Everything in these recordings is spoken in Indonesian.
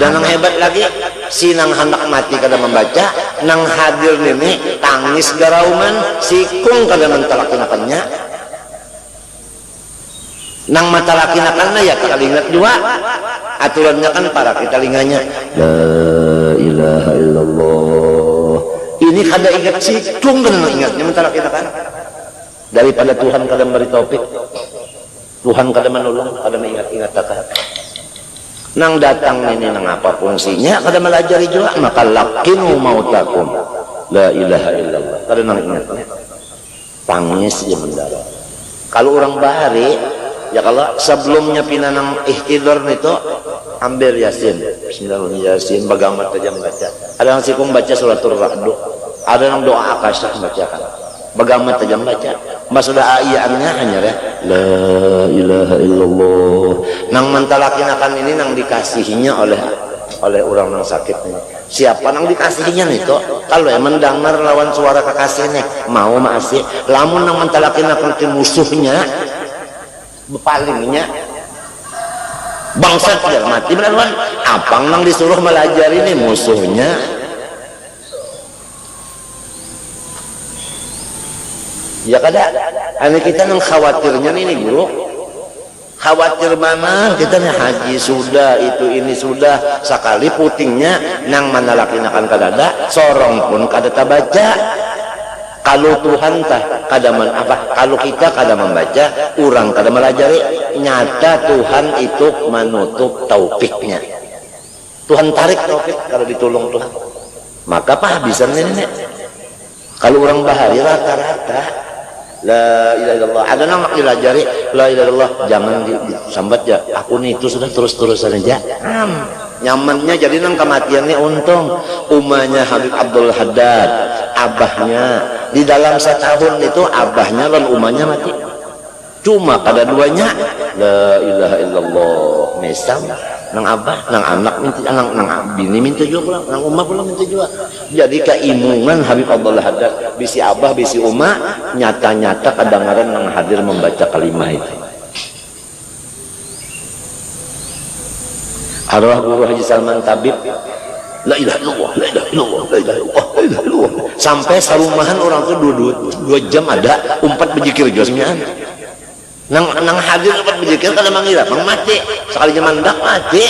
ada nang hebat lagi, si nang hendak mati kada membaca, nang hadir nini tangis garauman, sikung kada mentalakinakannya, nang mentalakinakannya ya kada ingat juga, aturannya kan para kita linganya, la ilaha illallah, ini kada ingat sikung kada ingatnya mentalakinakan, daripada Tuhan kada memberi taufik, Tuhan kada menolong, kada mengingat-ingat takah. Nang datang ini nang apa fungsinya kada melajari juga, maka lakinu mautakum la ilaha illallah kada nang ingatnya tangis dia mendarat. Kalau orang bahari ya, kalau sebelumnya pinanang ihtidar itu ambil yasin, bismillahirrahmanirrahim, yasin bagamat aja membaca, ada yang sikung baca suratul ra'd, ada yang doa akasah membacakan bagamat aja membaca, maksudnya ayaannya hanya ya la ilaha illallah. Nang mentalakinakan ini nang dikasihinya oleh orang nang sakit ini. Siapa nang dikasihinya itu? Kalau yang mendengar lawan suara kekasihnya mau masih, lamun nang mentalakinakan ke musuhnya bepalingnya bangsat dia mati benar kan? Apang nang disuruh melajari ini musuhnya. Ya kada, ane kita nang khawatirnya ini guru, khawatir mana kita nih haji sudah, itu ini sudah, sekali putingnya nang manalakinakan kadada, sorong pun kada baca. Kalau Tuhan tah kada kalau kita kada membaca, orang kada melajari, nyata Tuhan itu menutup taufiknya. Tuhan tarik taufik kalau ditolong Tuhan. Maka pahbisan ini. Kalau orang bahari rata-rata la ilaha illallah, ada nama dilajari la ilaha illallah, jangan disambat ya, aku nih itu sudah terus-terusan aja nyamannya. Jadi nang kematiannya untung umahnya Habib Abdul Haddad, abahnya di dalam setahun itu abahnya dan umahnya mati, cuma kada duanya la ilaha illallah mesam nang abah, nang anak minta, nang bini minta juga, nang umah pula minta juga. Jadi keimungan Habib Abdul Haddad, bisi abah bisi umah nyata-nyata kedengaran nang hadir membaca kalimah itu. Arwah guru Haji Salman Tabib, la ilaha illallah, la ilaha illallah, la ilaha illallah, la ilaha illallah, sampai sarumahan orang tuh 2 jam ada umpat berzikir josnya. Nang hadir dapat berzikir kalau mangira mang mati sekali zaman dak mati.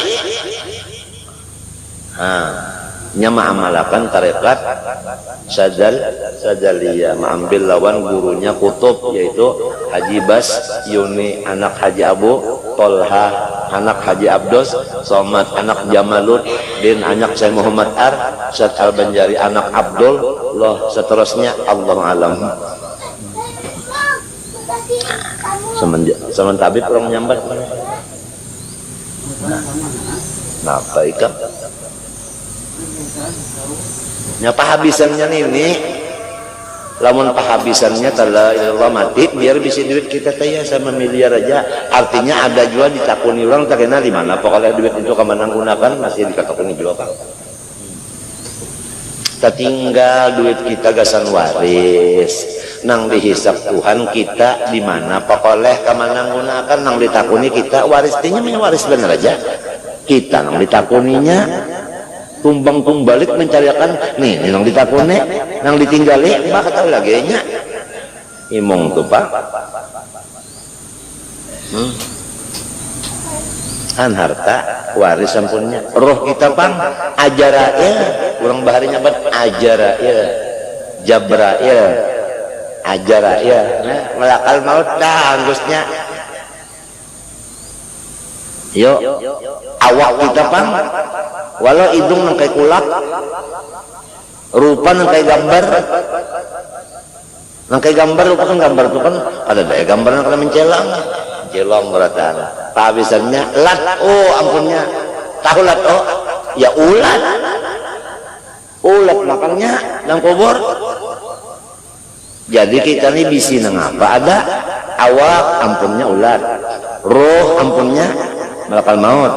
Nyama amalakan tarekat sadaliyah, mengambil lawan gurunya kutub, yaitu Haji Bas Yuni anak Haji Abu Tolha anak Haji Abdos Somad anak Jamalud Din anak Syekh Muhammad Ar Syed Al Banjari anak Abdul loh seterusnya Allah alam. Semen tabib orang nyambat nah ikan nya pahabisannya ini, lamun pahabisannya tala ilallah mati biar bisa duit kita tanya sama miliar aja, artinya ada juga ditakuni orang tak kenal di mana pokoknya duit itu kemanang gunakan masih dikatakuni juga kan. Tertinggal duit kita gasan waris nang dihisap Tuhan kita di mana pokoknya kemanang gunakan nang ditakuni kita warisnya waris bener aja kita nang ditakuninya tumbang balik mencarikan nih nang ditakuni nang ditinggali maka tahu lagi nya imong tuh pak kan harta waris sampunnya roh kita pang ajarail urang baharinya ban ajarail jabrail ajarail melakal maut dah anggusnya yuk awak kita pang walau hidung nang kayak kulak rupa nang kayak gambar rupa kan gambar itu kan ada daya gambar nang kada mencelang beratan kehabisannya lat ampunnya tahu lat ya ulat makannya dan kubur. Jadi kita ini bisi nang apa ada awak ampunnya ulat, roh ampunnya malakal maut,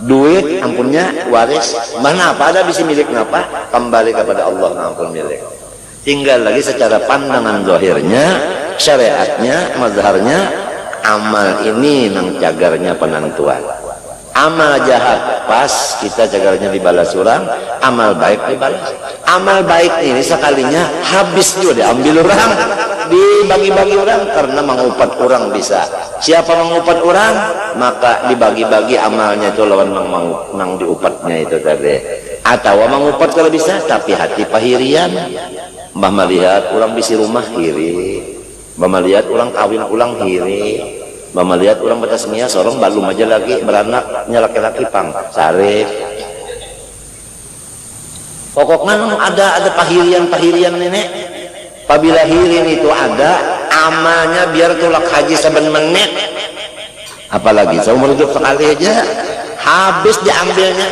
duit ampunnya waris, mana apa ada bisi milik ngapa kembali kepada Allah ampun milik. Tinggal lagi secara pandangan zahirnya, syariatnya, mazharnya, amal ini nang cagarnya penentuan. Amal jahat pas kita cagarnya dibalas orang, amal baik dibalas. Amal baik ini sekalinya habis juga diambil orang, dibagi-bagi orang karena mengupat orang bisa. Siapa mengupat orang maka dibagi-bagi amalnya itu lawan mang diupatnya itu tadi. Atau mengupat kalau bisa tapi hati pahirian. Mbah melihat orang bisi rumah iri, mbah melihat orang kawin ulang iri. Mama lihat orang batas mia sorong balum aja lagi beranaknya laki-laki pang sarif. Pokoknya ada pahirian nenek. Apabila hirin itu ada amalnya biar tulak haji 7 menit. Apalagi seumur hidup sekali aja habis diambilnya.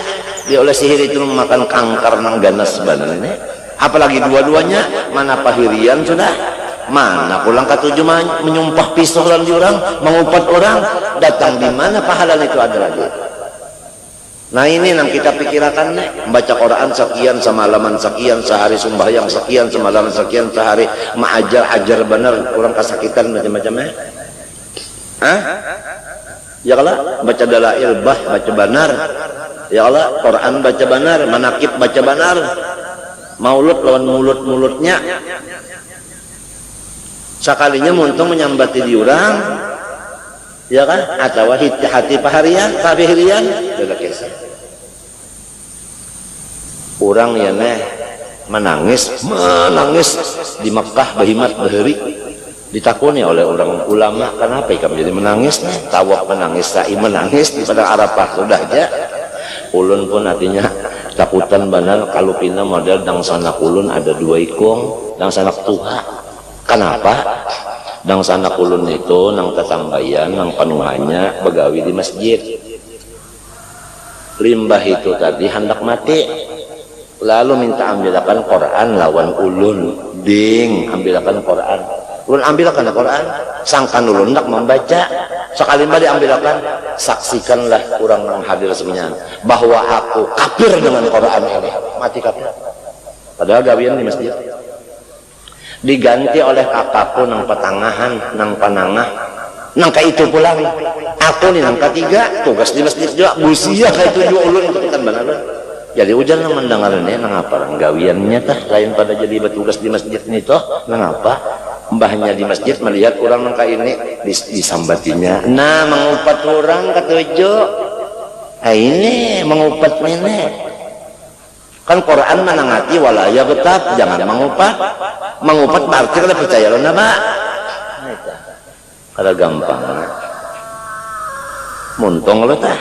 Dia oleh sihir itu memakan kanker nang ganas sebenarnya. Apalagi dua-duanya mana pahirian sudah. Mana pulang ketujuh menyumpah pisau dan diorang mengupat orang datang di mana pahala itu ada lagi. Nah ini yang kita pikirkan membaca Quran sekian semalaman sekian sehari sembahyang sekian semalaman sekian sehari ajar benar orang kesakitan macam-macamnya. Ya Allah baca dalail bah baca benar. Ya Allah Quran baca benar, manakib baca benar. Maulud lawan mulut-mulutnya. Sekalinya muntung menyambati diurang ya kan atau hati paharian pahirian dalam kisah orang ya menangis di Mekah bahimat bahari ditakuni oleh orang ulama kenapa kamu jadi menangis tawaf menangis sa'i menangis di padang Arafah sudah aja ulun pun artinya takutan benar kalau pina model dang sanak ulun ada 2 ikung dang sanak tuha. Kenapa? Dang sana kulun itu nang tetambayan nang panuhannya begawi di masjid. Limbah itu tadi hendak mati. Lalu minta ambilakan Quran lawan ulun. Ding, ambilakan Quran. Ulun ambilakan Quran. Sangkan ulun hendak membaca. Sekali mbak diambilakan, saksikanlah orang nang hadir semuanya bahwa aku kafir dengan Quran ini. Mati kafir. Padahal gawian di masjid. Diganti oleh kakakku nang petangahan nang panangah nang ka itu pulang aku nih nang ketiga tugas di masjid juga busia kayak 7 ulun itu kan benar jadi hujan nang mendengarnya nang apa gawiannya tah lain pada jadi bertugas di masjid ini toh nang apa mbahnya di masjid melihat orang nang ka ini disambatinya nah mengupat orang ketujuh ini mengupat nenek kan Quran menangati walaya betap jangan mengupat berarti kalau percaya lo nama kalau gampang muntung lo tah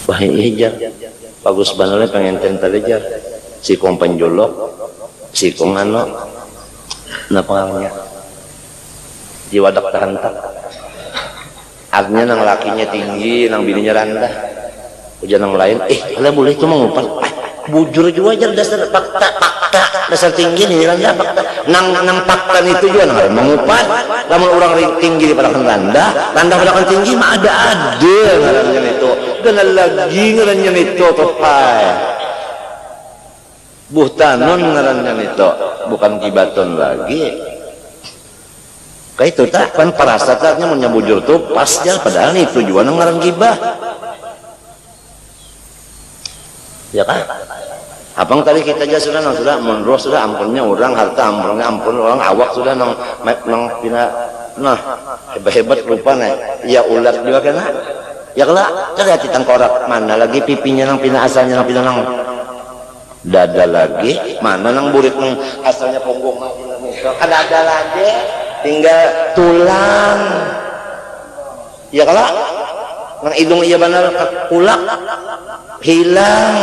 bahaya hijab bagus banget pengen tentar aja si kong penjolok si kong ano na pengalnya jiwadak tahantak artinya nang lakinya tinggi nang bininya rendah hujan nang lain kalau boleh itu mengumpal bujur juga aja dasar fakta dasar tinggi nih rendah fakta nang fakta itu juga nang mengumpal namun orang tinggi pada rendah pada tinggi mah ada ngarannya itu dengan lagi ngarannya itu tuh buhtanon ngarannya itu bukan kibaton lagi. Kayak itu tak kan parastatnya menyebujur tuh pas ya padahal nih tujuan ngarang gibah ya kan abang tadi kita aja sudah menurut sudah ampunnya orang harta ampunnya ampun orang awak sudah nang pina nah hebat lupa nih ya ulat juga kena ya kelak lihat di tengkorak mana lagi pipinya nang pina asalnya nang pina nang dada lagi mana nang burit nang asalnya punggung kan ada lagi tinggal tulang ya kalau nang hidung iya benar kulak hilang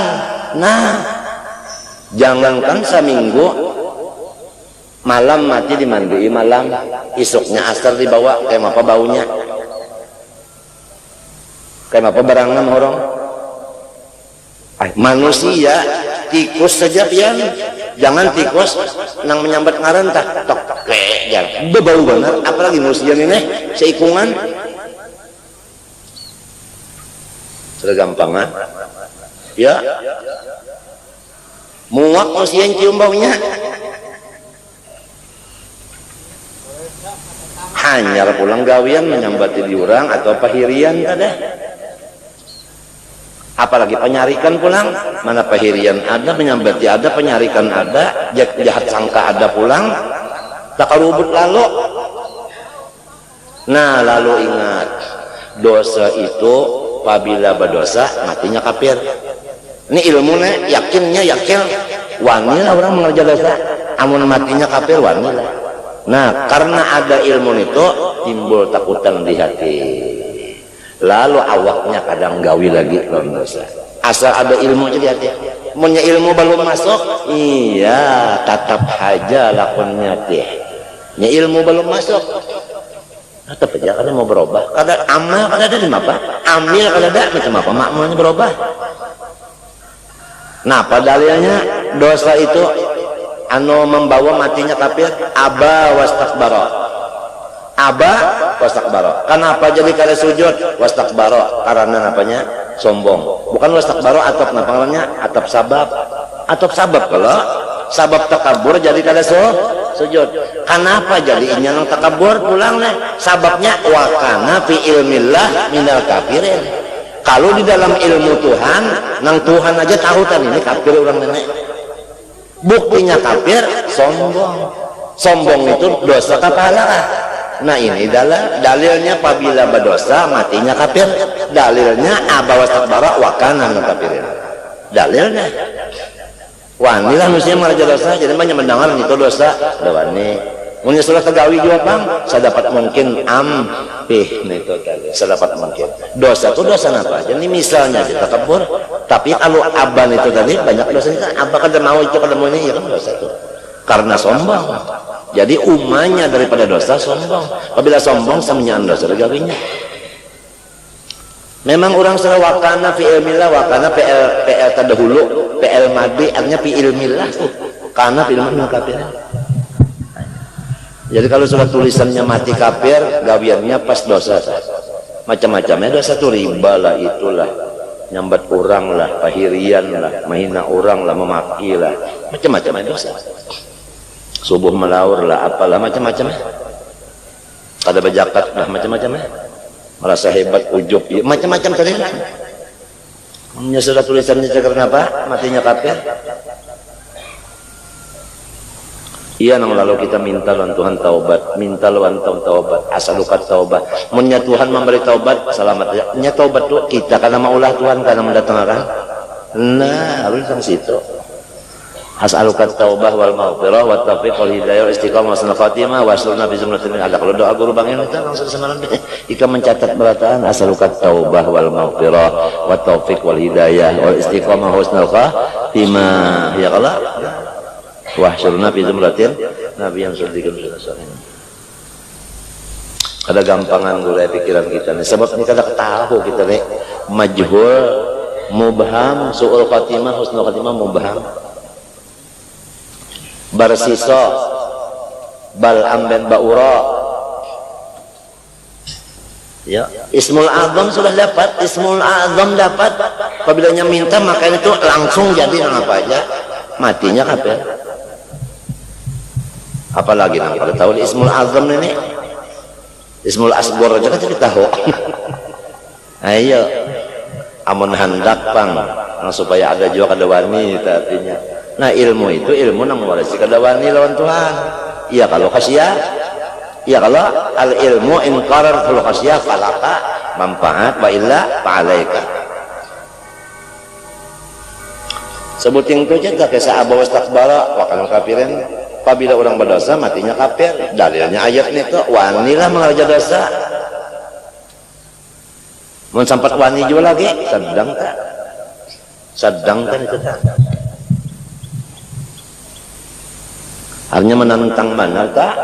nah jangankan seminggu malam mati dimandui malam isuknya asar dibawa kayak apa baunya kayak apa barangnya orang manusia tikus saja pian jangan tikus nang menyambat ngaran tak tok kayak bebau banget apalagi manusia ini seikungan sudah gampangan ya muak manusia yang cium baunya anyar pulang gawian menyambati diurang atau pahirian kada. Apalagi penyarikan pulang, mana pahirian ada, menyambati ada, penyarikan ada, jahat sangka ada pulang, tak kalubut lalu. Nah, lalu ingat, dosa itu apabila berdosa matinya kafir. Ini ilmunya yakinnya yakin wanilah orang mengerja dosa, amun matinya kafir wanilah. Nah, karena ada ilmu itu timbul takutan di hati. Lalu awaknya kadang gawi lagi lawan dosa. Asal ada ilmu jadi hati. Punya ilmu belum masuk, iya tatap aja lakonnya teh. Nya ilmu belum masuk, tetap aja kada mau berubah. Kada amal kada ada apa? Amil kada ada macam apa? Makmulnya berubah. Nah, padalilnya dosa itu anu membawa matinya kafir, aba wastakbara. Aba wastakbara. Kenapa jadi kada sujud? Wastakbara karena apanya? Sombong. Bukan wastakbara atap napa namanya? Atap sabab. Atap sabab kalau sabab takabur jadi kada sujud. Kenapa jadi nang takabur pulang nih? Sababnya wa kana fi ilmillah minal kafirin. Kalau di dalam ilmu Tuhan, nang Tuhan aja tahu tadi ini kafir orang nenek. Buktinya kafir, sombong. Sombong itu dosa kepala. Nah, ini dalilnya apabila berdosa matinya kafir. Dalilnya abawas takbara wa kana minal kafirin. Dalilnya wani lah mestinya mengerja dosa, jadi banyak mendengar itu dosa wani. Munya sudah tegawi juga bang, saya dapat mungkin ampih itu tadi, saya dapat mungkin. Dosa itu dosa apa? Jadi misalnya kita kabur, tapi kalau aban itu tadi banyak dosanya, apa kada mau itu kada mau ini ya kan dosa itu. Karena sombong. Jadi umanya daripada dosa sombong. Apabila sombong semenyakan dosa gawinya. Memang orang sudah wakana fi ilmillah, wakana PL terdahulu, PL madi artinya fi ilmillah tuh. Karena fi ilmillah kafir. Jadi kalau sudah tulisannya mati kafir, gawiannya pas dosa. Macam-macamnya dosa tuh riba lah, itulah, nyambat orang lah, pahirian lah, menghina orang lah, memaki lah, macam-macamnya dosa. Subuh melaur lah, apalah macam-macamnya. Kada berzakat lah, macam-macamnya. Merasa hebat, ujub, ya, macam-macam tadi lah. Hanya sudah tulisannya karena apa? Matinya kafir. Iya, nang lalu kita minta lawan Tuhan taubat, minta lawan Tuhan taubat, asalukat taubat. Munya Tuhan memberi taubat, selamat aja. Nya taubat tuh kita karena maulah Tuhan karena mendatangkan. Nah, harus sang situ. As'alukat taubah wal maghfirah wa taufiq wal hidayah wal istiqamah wa husnul khatimah wa asluna fi zumratil min. Ada kalau doa guru bangin itu langsung semalam jika mencatat berataan as'alukat taubah wal maghfirah wa taufiq wal hidayah wal istiqamah wa husnul khatimah. Ya Allah. Wa asluna fi zumratil nabi yang sadiqun sallallahu. Ada gampangan gulai pikiran kita nih. Sebab ini kada tahu kita nih majhul, mubham, su'ul khatimah, husnul khatimah mubham. Barsiso bal amben baura ya, Ismul Azam sudah dapat, Ismul Azam dapat. Apabila minta maka itu langsung jadi apa aja, matinya kafir. Apalagi nang pada tahu Ismul Azam ini, Ismul Asghar aja kan kita tahu. Ayo amun hendak pang supaya ada juga kada wani artinya. Nah, ilmu itu ilmu nang mewarisi kadawani lawan Tuhan. Iya kalau khasiyah, iya kalau al ilmu in qarar fil khasiyah falaka manfaat wa illa fa'alaika. Sebuting itu aja tak kisah abawas takbara wa kana kafirin. Apabila orang berdosa matinya kafir. Dalilnya ayat itu wanilah mengerja dosa. Mun sampat wani juga lagi sedang tak? Sedang kan itu tak? Artinya menantang mana tak?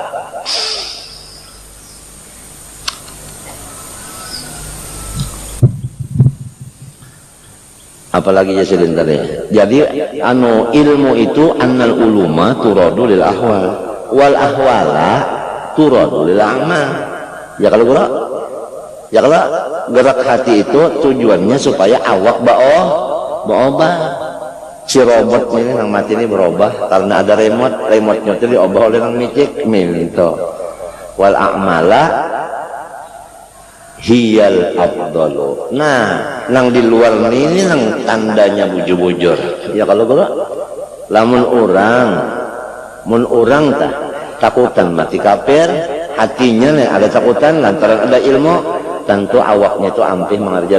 Apalagi ya sebentar ya. Jadi anu ilmu itu annal uluma turadu lil ahwal wal ahwala turadu lil amal. Ya kalau gerak hati itu tujuannya supaya awak berubah. Si robot ini yang mati ini berubah karena ada remote-nya itu diubah oleh yang micik minto. wal a'mala hiyal afdalu. Nah, nang di luar ini nang tandanya bujur-bujur. Ya kalau lamun orang tah takutan mati kafir, hatinya nih ada takutan lantaran ada ilmu, tentu awaknya itu ampih mengerja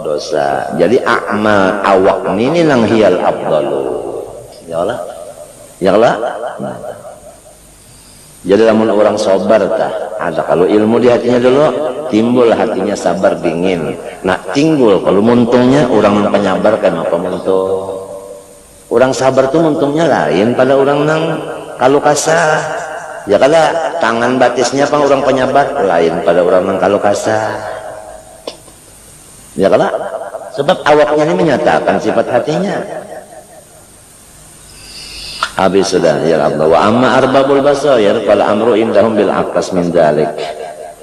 dosa. Jadi amal awak ini nang hiyal afdalu. Ya Allah. Ya Allah. Nah. Jadi lamun orang sabar tah, ada kalau ilmu di hatinya dulu, timbul hatinya sabar dingin. Nah, timbul kalau muntungnya orang nang penyabar kan apa muntung. Orang sabar tuh muntungnya lain pada orang nang kalau kasar. Ya kada tangan batisnya pang orang penyabar lain pada orang nang kalau kasar. Ya kada sebab awaknya ini menyatakan sifat hatinya. Habis sudah ya Allah. Wa amma arbabul basair fal amru indahum bil aqas min dzalik.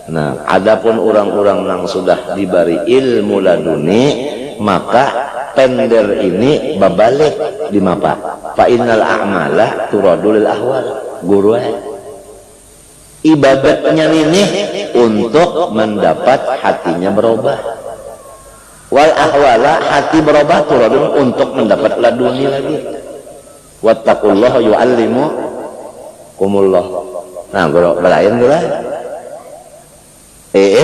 Nah, adapun orang-orang yang sudah diberi ilmu laduni, maka pender ini babalik di mapa. Fa innal a'mala turadul ahwal. Guru ibadatnya ini untuk mendapat hatinya berubah. Wal ahwala hati berubah turadul untuk mendapat laduni lagi. Wattaqullaha yu'allimukumullah. Nah, belain gula.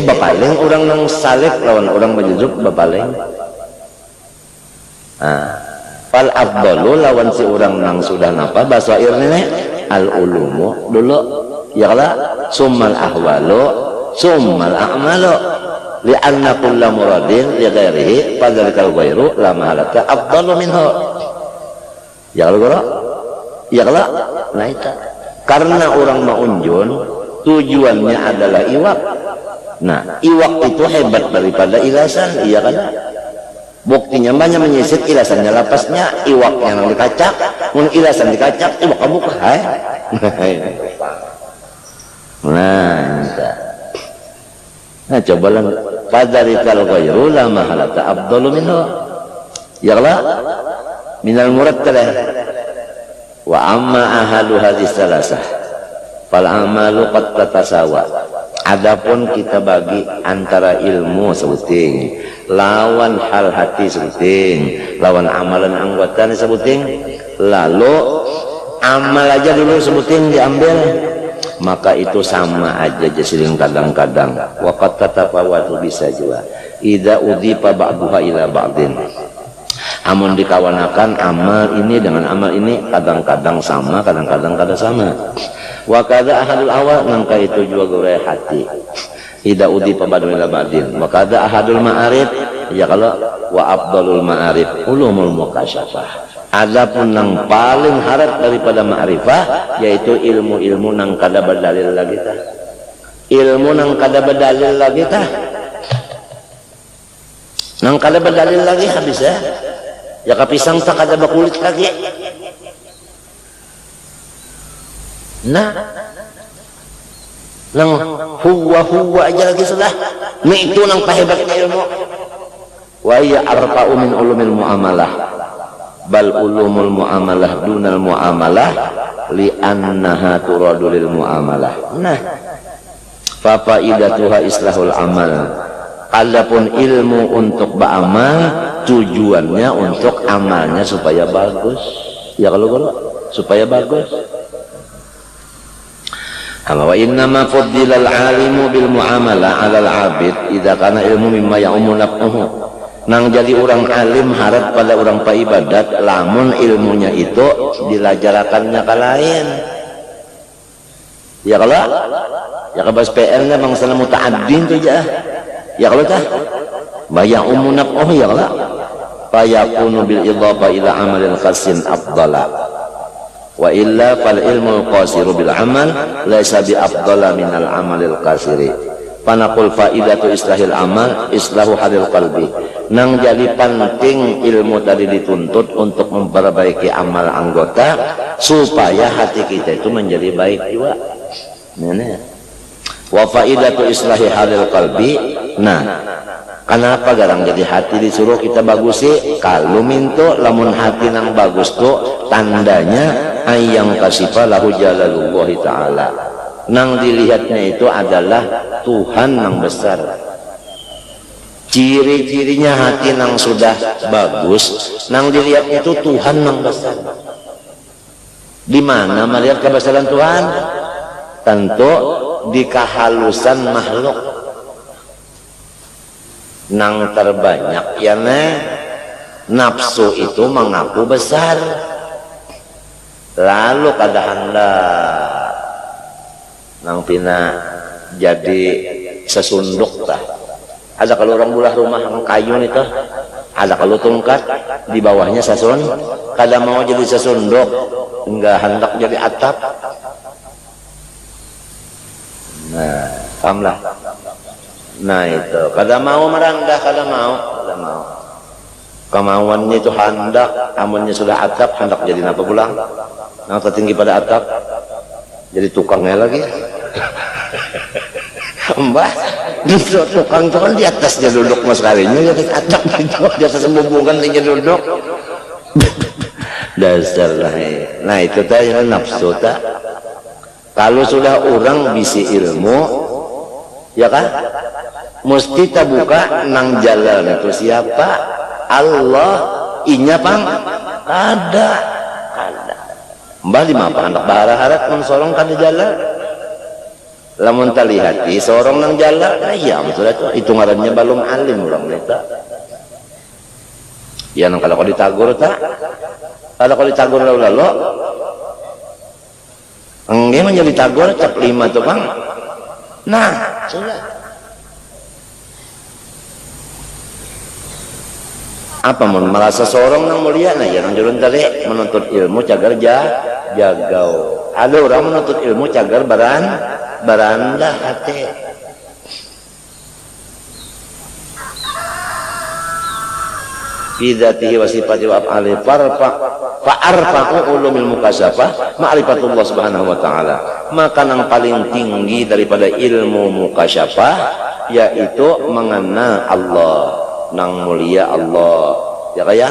Bapaling orang nang salih lawan orang majuzub bapaling. Nah, fal afdalu lawan si orang nang sudah napa basair ini al ulumu dulu ya kala summal ahwalu summal a'malu li'anna kullu muradin li ghairihi fadzalikal ghairu la mahalata afdalu minhu. Ya kalau nah itu karena orang maunjun tujuannya adalah iwak. Nah, iwak itu hebat daripada ilasan, iya kan? Buktinya banyak menyisit ilasannya lapasnya, iwaknya yang dikacak, mun ilasan dikacak, iwak kamu hai. Nah, cobalah fadzalikal ghairu la mahalata afdalu minhu. Ya Allah minal murattalah wa amma ahadu hadis salasah fal amalu qad tatasawa. Adapun kita bagi antara ilmu sebuting lawan hal hati sebuting lawan amalan anggota sebuting, lalu amal aja dulu sebuting diambil, maka itu sama aja jasiling kadang-kadang wa qad tatafawatu bisa juga idza udhifa ba'daha ila ba'din. Amun dikawanakan amal ini dengan amal ini kadang-kadang sama, kadang-kadang kada sama. Wa kadza ahadul awal nangka itu juga gore hati. Ida udi pabadul ila ba'din. Wa kadza ahadul ma'arif ya kalau wa afdalul ma'arif ulumul mukasyafah. Adapun nang paling harap daripada ma'rifah yaitu ilmu-ilmu nang kada berdalil lagi tah. Ilmu nang kada berdalil lagi tah. Nang kada berdalil lagi habis ya. Ya kapisang tak ada bakulit lagi. Nah, nang huwa aja lagi sudah. Ni itu nang pahebatnya ilmu. Wa ya arqa'u min ulumil muamalah. Bal ulumul muamalah dunal muamalah li annaha turadu lil muamalah. Nah, fa faidatuha islahul amal. Adapun ilmu untuk beramal tujuannya untuk amalnya supaya bagus. Ya kalau supaya bagus. Wa innama fuddilal alimu bil muamalah 'alal 'abid idza kana ilmu mimma ya'ummu naf'uhu. Nang jadi orang alim harap pada orang paibadat lamun ilmunya itu dilajarakannya ke lain. Ya kalau ya kabas PL-nya bangsa muta'addin tu aja. Ya kalau tah bayang umunab ya kalau fayakunu bil idhafa ila amalin khasin afdala wa illa fal ilmu qasiru bil amal laisa bi afdala minal amalil qasiri panaqul faidatu islahil amal islahu halil qalbi. Nang jadi penting ilmu tadi dituntut untuk memperbaiki amal anggota supaya hati kita itu menjadi baik juga. Wa faidatu islahi halil qalbi. Nah, kenapa garang jadi hati disuruh kita bagusi? Kalau minto lamun hati nang bagus tuh tandanya ayang kasifa lahu jalalullahi ta'ala. nang dilihatnya itu adalah Tuhan yang besar. Ciri-cirinya hati nang sudah bagus, nang dilihatnya itu Tuhan yang besar. Di mana melihat kebesaran Tuhan? Tentu di kehalusan makhluk. Nang terbanyak ya nafsu itu mengaku besar, lalu kadahanda nang pina jadi sesunduk tah. Ada kalau orang bulah rumah kayu itu, ada kalau tungkat di bawahnya sasun, kada mau jadi sesunduk, enggak hendak jadi atap. Nah, pahamlah. Nah itu, kada mau merendah, kada mau. Kemauannya itu hendak, amunnya sudah atap, hendak jadi apa pulang? Yang tertinggi pada atap, jadi tukangnya lagi. Mbak, tukang itu kan di atasnya duduk mas kalinya, jadi atap itu, di atas membumbungkan dia duduk. Dasar lah. Nah itu tadi nafsu tak. Kalau sudah orang bisi ilmu, ya kan? Mesti kita buka nang jalan itu siapa? Allah. Inya pang ada. Mbak di mana anak barat mensorong kan di jalan. Lamun talihati seorang nang jalan, nah iya sudah itu ngarannya belum alim orang kita. Ya nang kalau ditagur tak, kalau ditagur lalu, enggak menjadi tagur cap 5 tuh bang. Nah sudah. Apa merasa seorang nang mulia, nah ya nang jurun tadi menuntut ilmu cagar jagau. Ada orang menuntut ilmu cagar baranda hati. Bidatihi wa sifati wa af'ali fa'arfa'u ulumil mukasyafah ma'rifatullah subhanahu wa ta'ala. Maka yang paling tinggi daripada ilmu mukasyafah yaitu mengenal Allah, nang mulia Allah, ya kaya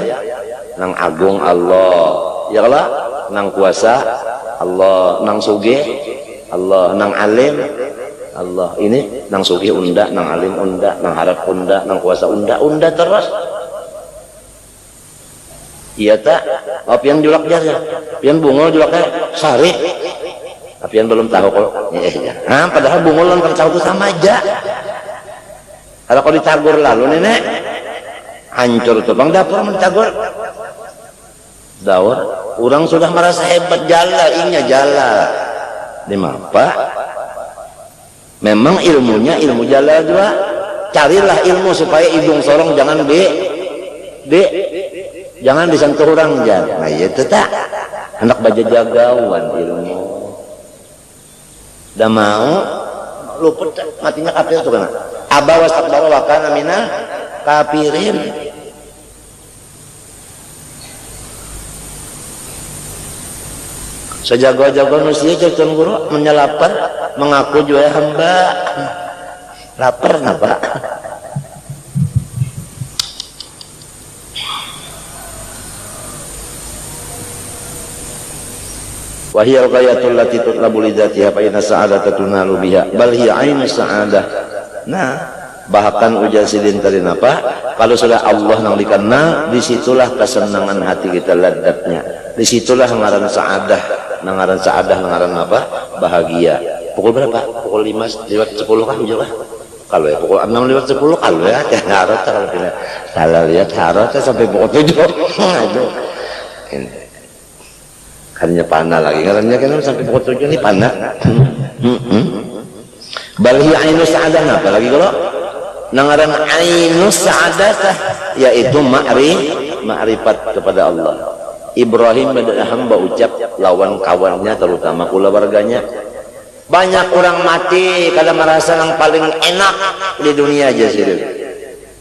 nang agung Allah, ya kala nang kuasa Allah, nang sugih Allah, nang alim Allah. Ini nang sugih unda, nang alim unda, nang harap unda, nang kuasa unda terus. Iya tak? Apian julak aja, apian bungol julaknya sari, apian belum tahu kok. Nah, padahal bungol dan tahu itu sama aja. Kalau kau ditagur lalu nenek, hancur tuh bang dapur ditagur. Daur, orang sudah merasa hebat jala, inya jala. Di apa? Memang ilmunya ilmu jala juga. Carilah ilmu supaya hidung sorong jangan jangan disentuh orang jangan. Nah itu tak anak baca jagauan ilmu. Dah mau luput matinya kafir tuh kan. Aba wastakbara wa kana minal kafirin. Sejago-jago manusia jangan guru menyelapar mengaku juga hamba. Lapar napa? Wahiyal ghayatul lati tutlabu lidzatiha fa inna sa'adata tunalu biha bal hiya ainu sa'adah. Nah, bahkan ujar sidin tadi apa? Kalau sudah Allah nang dikenal, disitulah kesenangan hati kita ladatnya. Disitulah ngaran sa'adah, ngaran sa'adah, ngaran apa? Bahagia. Pukul berapa? Pukul 5 lewat 10 kan juga. Kalau ya pukul 6 lewat 10 kalau ya harus kalau tidak salah lihat harus sampai pukul 7. Aduh. Ini hanya panah lagi karena kan sampai pukul 7 ini panah. Balhi ainus sa'adah, apalagi kalau nangaran ainus sa'adah yaitu ma'rifat kepada Allah. Ibrahim adalah hamba ucap lawan kawannya terutama keluarganya. Banyak orang mati kada merasa yang paling enak di dunia aja sih.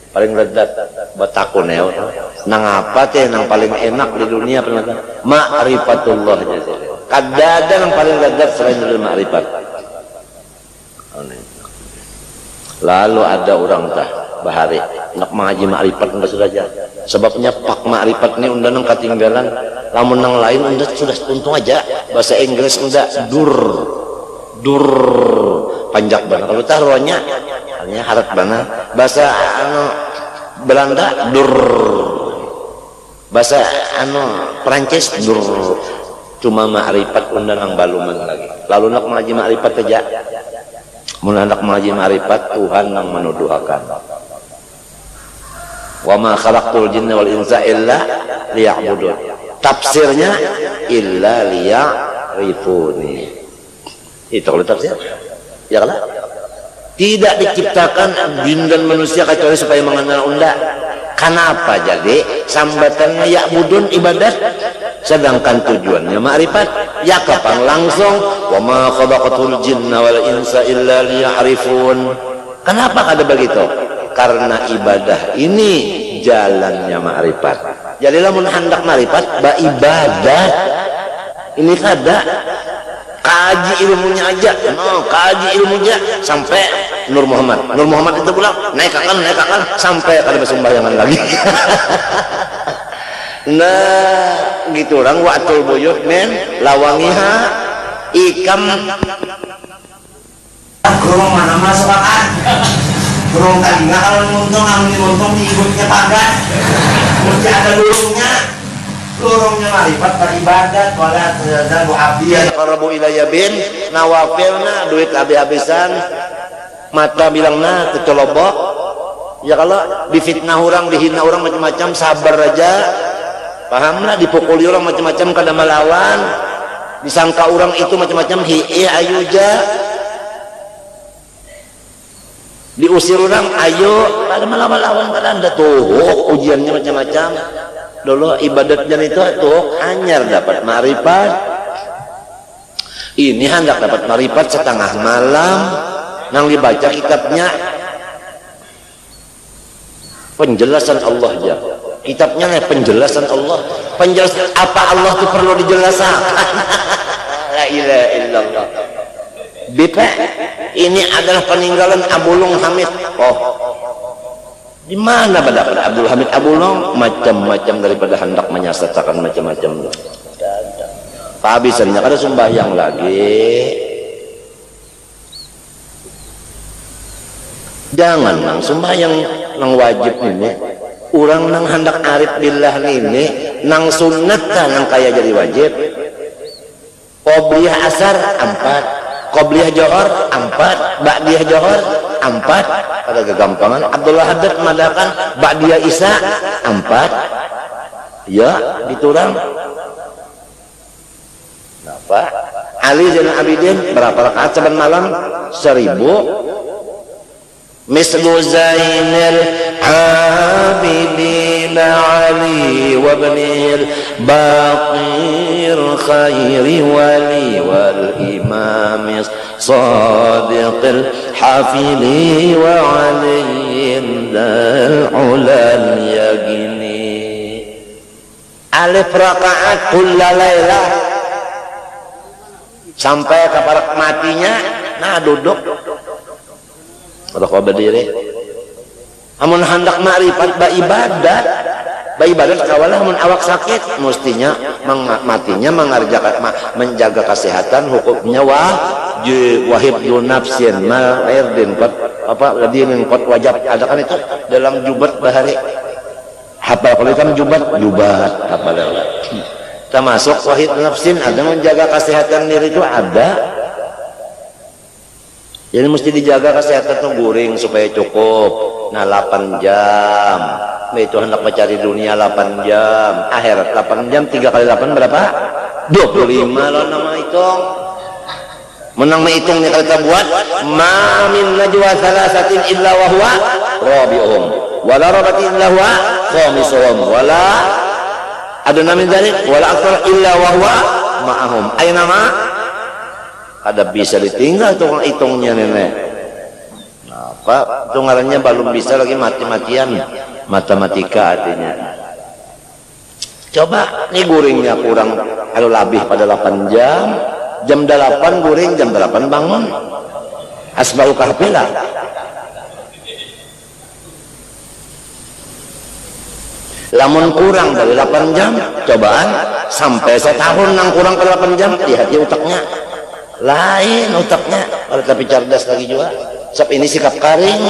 Paling ledat batakun ya. Nang apa teh nang paling enak di dunia ternyata ma'rifatullah aja. Kada ada yang paling ledat selain dari ma'rifat. Lalu ada orang tah bahari nak mengaji ma'rifat enggak saja. Sebabnya pak ma'rifat ini unda nang ketinggalan. Lamun nang lain unda sudah untung aja bahasa Inggris unda dur panjak bana kalau taruhnya hanya harap bana bahasa Belanda dur, bahasa Perancis dur, cuma ma'rifat undang baluman lagi lalu nak mengaji ma'rifat aja mun hendak mengaji ma'rifat Tuhan yang menuduhakan wa ma khalaqtul jinna wal insa illa liya'budun, tafsirnya illa liya'rifuni, itu kalau tafsir ya kan tidak diciptakan jin dan manusia kecuali supaya mengenal unda. Kenapa jadi sambatannya ya'budun ibadat sedangkan tujuannya ma'rifat ya kapan langsung wa ma khalaqatul jinna wal insa illa liya'rifun. Kenapa ada begitu? Karena ibadah ini jalannya ma'rifat. Jadi lamun hendak ma'rifat ba ibadat ini kada kaji ilmunya aja, kaji ilmunya sampai Nur Muhammad itu pulang naik akan sampai kada bersembahyangan lagi. Nah gitu orang wa'tul buyut men lawangiha ikam kurung mana masuk akan kurung tadi nggak kalau muntung diikutnya pagar mesti ada lurungnya marifat beribadat wala tazalu abdiyan qarabu ilayya bin nawafilna duit habis-habisan mata bilangna kecolobok ya kalau difitnah orang dihina orang macam-macam sabar aja pahamlah dipukuli orang macam-macam kada melawan disangka orang itu macam-macam hi'i ayuja diusir orang ayo kada melawan kada anda tuh ujiannya macam-macam dulu ibadatnya itu tuh hanya dapat ma'rifat ini hendak dapat ma'rifat setengah malam nang dibaca kitabnya penjelasan Allah aja kitabnya penjelasan Allah penjelasan apa Allah itu perlu dijelaskan. La ilaha illallah Bipa ini adalah peninggalan Abulung Hamid. Oh di mana pada Abdul Hamid Abulung macam-macam daripada hendak menyesatkan macam-macam kehabisannya kada sembahyang lagi. Jangan nang sembahyang nang wajib ini orang nang hendak arif billah ini nang sunnat nang kaya jadi wajib qobliyah asar 4 qobliyah johor 4 ba'diyah johor 4 pada kegampangan Abdullah Haddad madakan ba'diyah isya 4 ya diturang apa Ali Zainal Abidin berapa rakaat saban malam 1000 mislu Zainal Abidin Ali wa ibnil Baqir khairi wali wal imam Sadiqil Hafili wa aliyin dal ulal yagini alif rakaat kulla laylah sampai kaparak matinya nah duduk rokok berdiri amun hendak ma'rifat ibadat kawalah amun awak sakit mestinya matinya menjaga kesehatan hukumnya wahibdun nafsin ma'irdin apa ladinin kot wajib ada kan itu dalam jubat bahari hafal kalau kan jubat hafal termasuk wahid nafsin ada menjaga kesehatan diri itu ada. Jadi mesti dijaga kesehatan tuh guring supaya cukup. Nah 8 jam. Nah itu hendak mencari dunia 8 jam. Akhirat 8 jam 3 kali 8 berapa? 25 loh nama hitung. Menang menghitungnya kalau kita buat. Ma min najwa salasatin illa wahwa rabi'um. Wala rabatin illa wahwa khamisuhum. Wala ada namin dari wala aktar illa wahwa ma'ahum. Ayo nama ada bisa ditinggal tukang hitungnya nenek. Nah, apa tungarannya belum bisa lagi mati-matian matematika artinya. Coba nih guringnya kurang kalau lebih pada 8 jam 8 guring jam 8 bangun asbau kahfila lamun kurang dari 8 jam cobaan sampai setahun nang kurang ke 8 jam hati-hati utaknya lain otaknya, tapi cerdas lagi juga. Sebab ini sikap karing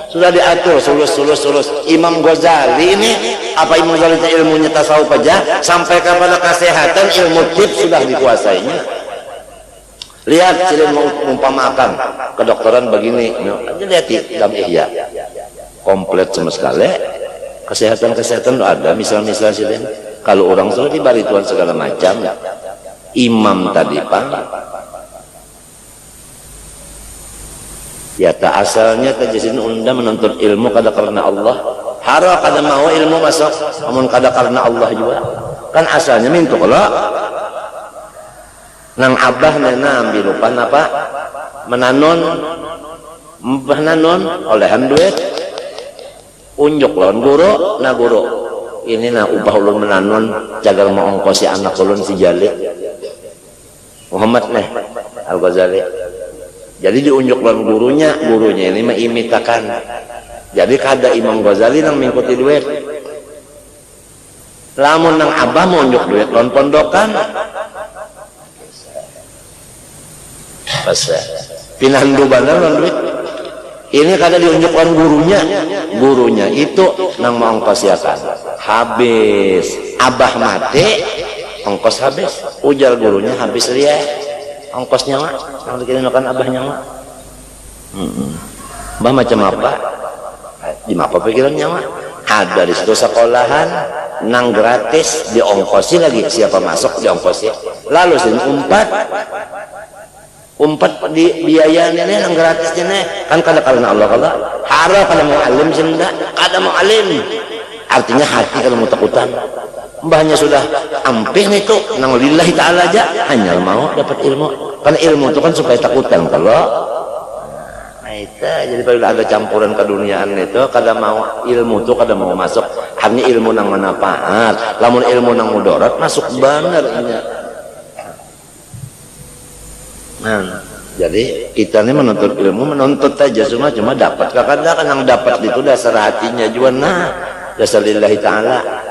sudah diatur sulus. Imam Ghazali ini apa Imam Ghazali ilmunya tasawuf aja sampai kepada kesehatan ilmu tib sudah dikuasainya. Lihat cilin mengumpamakan kedokteran begini, lihat dalam Ihya komplit sama sekali. Kesehatan ada misal-misal cilin. Kalau orang sudah diberi Tuhan segala macam, imam tadi pak. Ya tak asalnya tajasin unda menuntut ilmu kada karena Allah, hara kada mau ilmu masuk, namun kada karena Allah juga. Kan asalnya minta kalau nang abah nena ambil lupa apa menanon olehan duit unjuk lawan guru na guru ini na ubah ulun menanon jagal mau ongkosi anak ulun si Jali Muhammad nih Al-Ghazali. Jadi diunjuk lawan gurunya ini mengimitakan. Jadi kada Imam Ghazali nang mengikuti duit. Lamun nang abah mau unjuk duit lawan pondokan. Pas pinandu bener lawan duit. Ini kada diunjuk lawan gurunya itu nang mau ongkosiakan. Habis abah mati ongkos habis. Ujar gurunya habis dia. Ongkosnya mak, yang dikirim makan abahnya mak. Mbah macam apa? Di apa pikirannya mak? Ada di situ sekolahan, nang gratis, diongkosi lagi. Siapa masuk diongkosi. Lalu sini umpat di biayanya nih, nang gratisnya nih. Kan kada karena Allah kalau hara kada mau alim senda, kada mau alim. Artinya hati kalau mau takutan. Mbahnya sudah ampih itu nang lillahi ta'ala aja hanya mau dapat ilmu. Karena ilmu itu kan supaya takutan kalau itu jadi kalau ada campuran keduniaan itu kada mau ilmu itu kada mau masuk hanya ilmu nang manfaat. Lamun ilmu nang mudarat masuk benar ini. Nah, jadi kita ini menuntut ilmu menuntut aja cuma dapat kadang yang dapat itu dasar hatinya juga dasar lillahi ta'ala.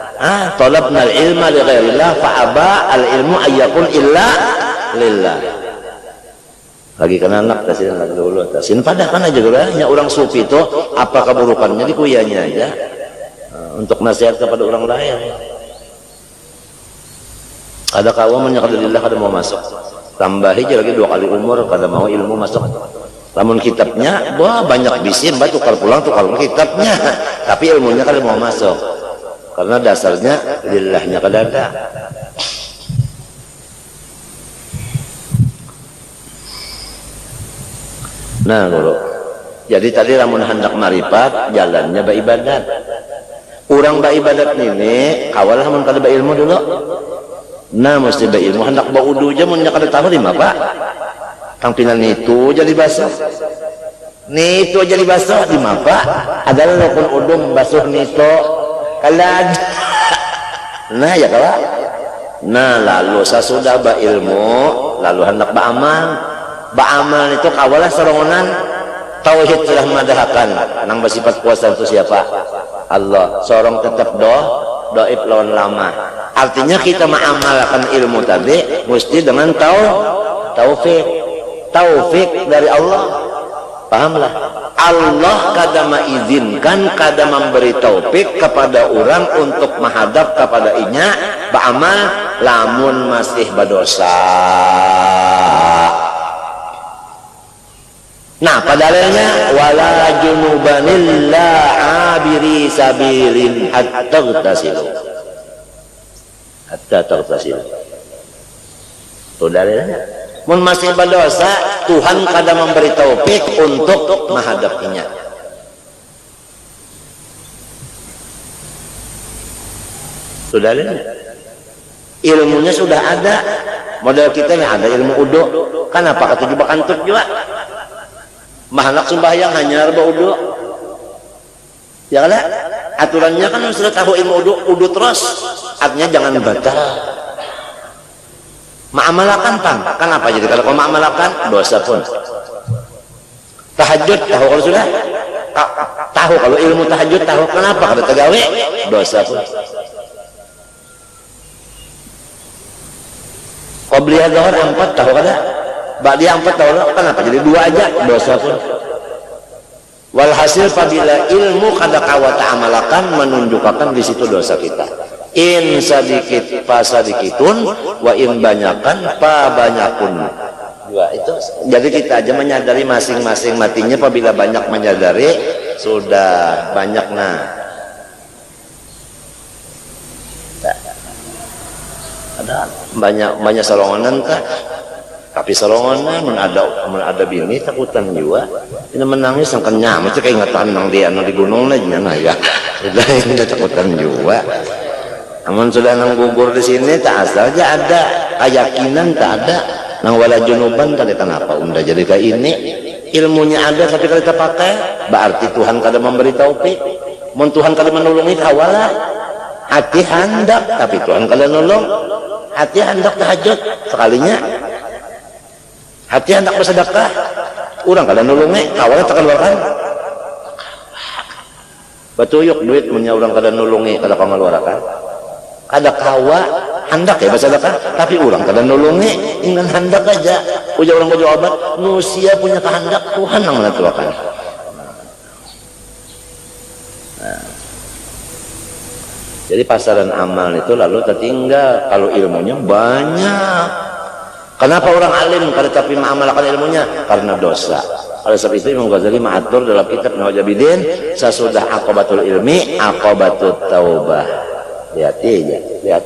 Talabna al-ilma li ghairillah fa aba al-ilmu ayyakun illa lillah. Lagi kan anak tasin lagi dulu tasin padah kan aja hanya orang sufi itu apa keburukannya dikuyanya aja untuk nasihat kepada orang lain. Ada kawan menyakadillah kada mau masuk. Tambahi aja lagi 2 kali umur kada mau ilmu masuk. Lamun kitabnya wah banyak bisin tukar pulang kitabnya tapi ilmunya kada mau masuk. Karena dasarnya lillahnya kada ada. Nah guru, jadi tadi lamun hendak marifat jalannya beribadat. Orang beribadat ini awal lamun kada berilmu dulu. Nah mesti berilmu hendak baudu aja mun kada tahu di mana pak. Tampilan itu jadi basuh. Nito jadi basuh di mana pak? Adalah rukun udum basuh nito. Kalan. Nah ya kalah. Nah lalu sesudah berilmu lalu hendak beramal itu kawalah serongonan tauhid telah madahkan nang bersifat kuasa itu siapa? Allah. Sorong tetap doib lawan lama. Artinya kita mengamalkan ilmu tadi mesti dengan taufik dari Allah. Pahamlah. Allah kada mengizinkan, kada memberi taufik kepada orang untuk menghadap kepada inya beramal lamun masih berdosa. Nah, padalilnya wala junubanilla abiri sabilin hatta tagtasilu. Itu dalilnya. Mun masih berdosa, Tuhan kada memberi taufik untuk menghadapinya. Sudah ada. Ilmunya sudah ada. Model kita nih ada ilmu udu. Kan apa kata juga kantut juga. Mahalak sembahyang hanya udu. Ya kan? Aturannya kan sudah tahu ilmu udu terus. Artinya jangan batal. Ma'amalakan pang, kenapa jadi kalau ma'amalakan dosa pun. Tahajud tahu kalau sudah tahu kalau ilmu tahajud tahu kenapa kalau tegawe dosa pun. Qabliyah zuhur 4 tahu kada Ba'di 4 tahun kenapa jadi 2 aja dosa pun. Walhasil apabila ilmu kada kawat amalakan menunjukkan di situ dosa kita. In sadikit fasadikitun wa in banyakan fa banyakun. Dua itu. Jadi kita aja menyadari masing-masing matinya apabila banyak menyadari sudah banyak ada banyak salongan kah? Tapi salongan mun ada bini takutan juga. Ini menangis yang kenyang, macam keingatan nang dia di gunung aja nah ya. Sudah ini takutan juga. Namun sudah nang gugur di sini tak asal aja ada keyakinan tak ada. Nang wala junuban tadi kenapa unda jadi kayak ini? Ilmunya ada tapi kalau kita pakai, berarti Tuhan kada memberi taufik. Mun Tuhan kada menolongi kawalah. Hati hendak tapi Tuhan kada nolong. Hati hendak tahajud sekalinya. Hati hendak bersedekah, orang kada nulungi, awalnya tak keluarkan. Batuyuk duit punya orang kada nulungi, kada pengeluarkan. Kada kawa hendak ya bersedekah, tapi orang kada nulungi, ingin hendak aja. Ujar orang berjawab, manusia punya kehendak, Tuhan yang menentukan. Jadi pasaran amal itu lalu tertinggal kalau ilmunya banyak. Kenapa orang alim kada tapi mengamalkan ilmunya? Karena dosa. Oleh sebab itu Imam Ghazali mengatur dalam kitab Nawajabidin sesudah aqabatul ilmi, aqabatut taubah. Lihat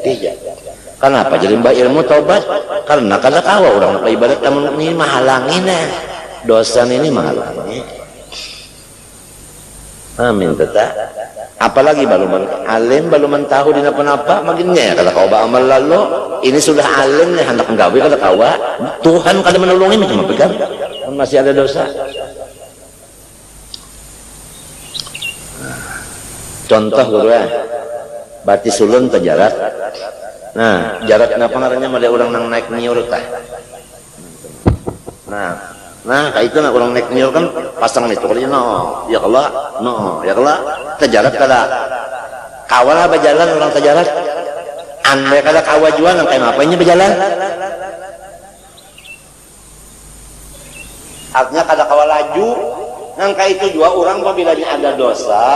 aja. Kenapa jadi mbak ilmu taubat? Karena kada kawa orang ibadat namun ini mahalangi dosa ini mahalangi. Amin tetap. Apalagi belum alim belum tahu dina penapa makinnya kalau kau amal lalu ini sudah alim nih hendak menggawe kalau kau Tuhan kada menolongi macam apa kan masih ada dosa. Contoh guru bati sulun terjarak. Nah jarak kenapa ngarannya ada orang nang naik niur tah. Nah kayak itu nak orang naik niur kan pasang itu kali ya Allah terjarak kada kawalah berjalan orang terjarak andai kada kawa jual nang kayak apa ini berjalan artinya kada kawa laju nang kayak itu juga orang apabila ada dosa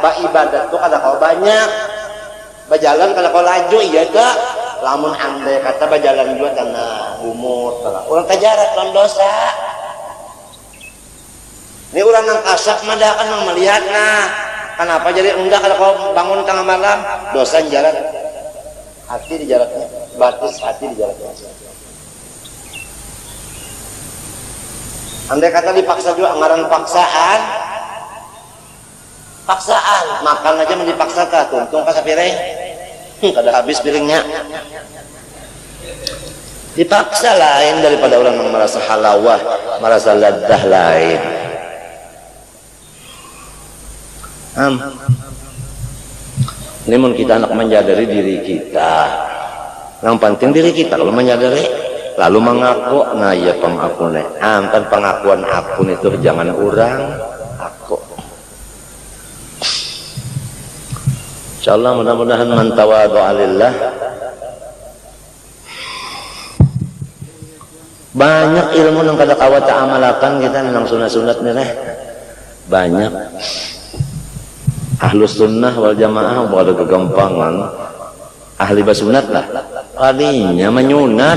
ibadat tuh kada kawa banyak berjalan kada kawa laju iya tak lamun andai kata berjalan juga karena umur orang terjarak dalam dosa. Ini orang nang kasak madah kan nang melihat kenapa jadi enggak kalau kau bangun tengah malam dosa jarak hati di jaraknya batis hati di jaraknya. Andai kata dipaksa juga ngaran paksaan makan aja dipaksa kah tuntung ka piring kada habis piringnya dipaksa lain daripada orang yang merasa halawah merasa laddah lain. Ini mun kita nak menyadari diri kita yang penting diri kita kalau menyadari lalu mengaku ya pengakuan kan pengakuan akun itu jangan orang aku insyaallah mudah-mudahan man tawadhu'a lillah banyak ilmu yang kada kawat amalakan kita nang sunat-sunat nih banyak. Ahlus sunnah wal jamaah ada kegampangan ahli basunat lah kalinya menyunat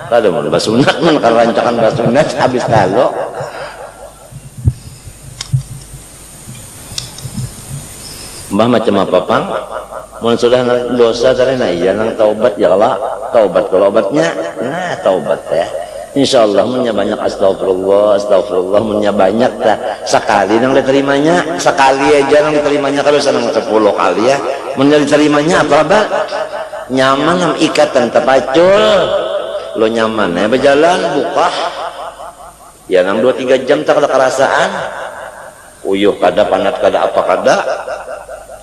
kada mau basunat man kalau rancangan basunat habis lalu mbah macam apa pang mun sudah dosa tadi iya nang taubat ya Allah taubat kalau obatnya taubat ya insyaallah munnya banyak astagfirullah munnya banyak lah sekali nang diterimanya sekali aja nang diterimanya kalau senang 10 kali ya munnya diterimanya apa nyaman nang ikatan terpacul lo nyaman ya berjalan buka ya nang 2-3 jam tak ada kerasaan uyuh kada panat kada apa kada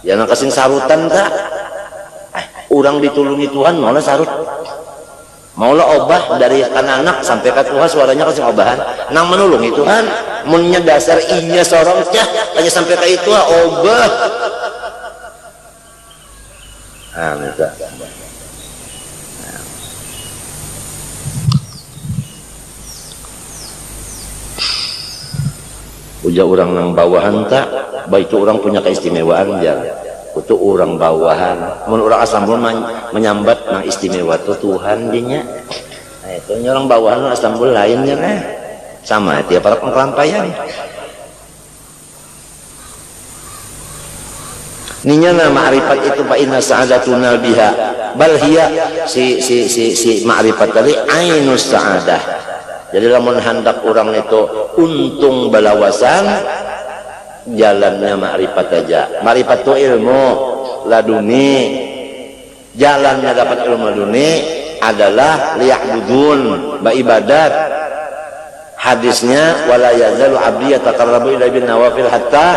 ya nang kasing sarutan tak orang ditulungi Tuhan malah sarut maulah obah dari anak sampai ke Tuhan suaranya kasih obahan nang menulungi Tuhan munnya dasar inya sorongnya hanya sampai ke itu obah uja orang nang bawahan tak baik itu orang punya keistimewaan jar itu orang bawahan mun orang asam menyambat nang istimewa itu Tuhan dinya. Nah itu orang bawahan asam lainnya nah sama tiap para pengkelampaian ninya na ma'rifat itu fa inna sa'adatuna biha bal hiya si ma'rifat tadi ainus sa'adah. Jadi lamun hendak orang itu untung balawasan jalannya ma'rifat aja. Ma'rifat itu ilmu laduni, jalannya dapat ilmu laduni adalah liya'budun baibadat. Hadisnya wala yazalu 'abdi yataqarrabu ila bin nawafil hatta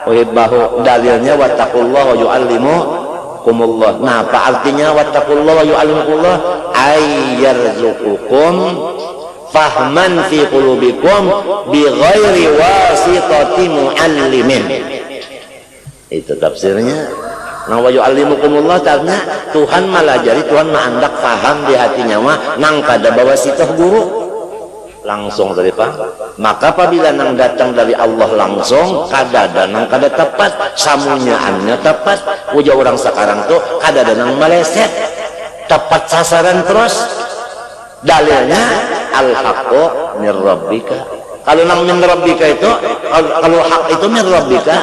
uhibbahu. Dalilnya wattaqullah wa yu'allimukumullah. Nah, apa artinya wattaqullah wa yu'allimukumullah? Ayyarzuqukum fahman fi qulubikum bi ghairi wasitati muallimin. Itu tafsirnya. Nah wa yu'allimukumullah karena Tuhan malajari, Tuhan mandak paham di hatinya mah nang kada bawa sitah guru langsung dari paham. Maka apabila nang datang dari Allah langsung kada nang kada tepat samunyaannya tepat. Uja orang sekarang tuh kada nang meleset tepat sasaran terus. Dalilnya al-haqqu min rabbika. Kalau nang min rabbika itu kalau hak itu min rabbika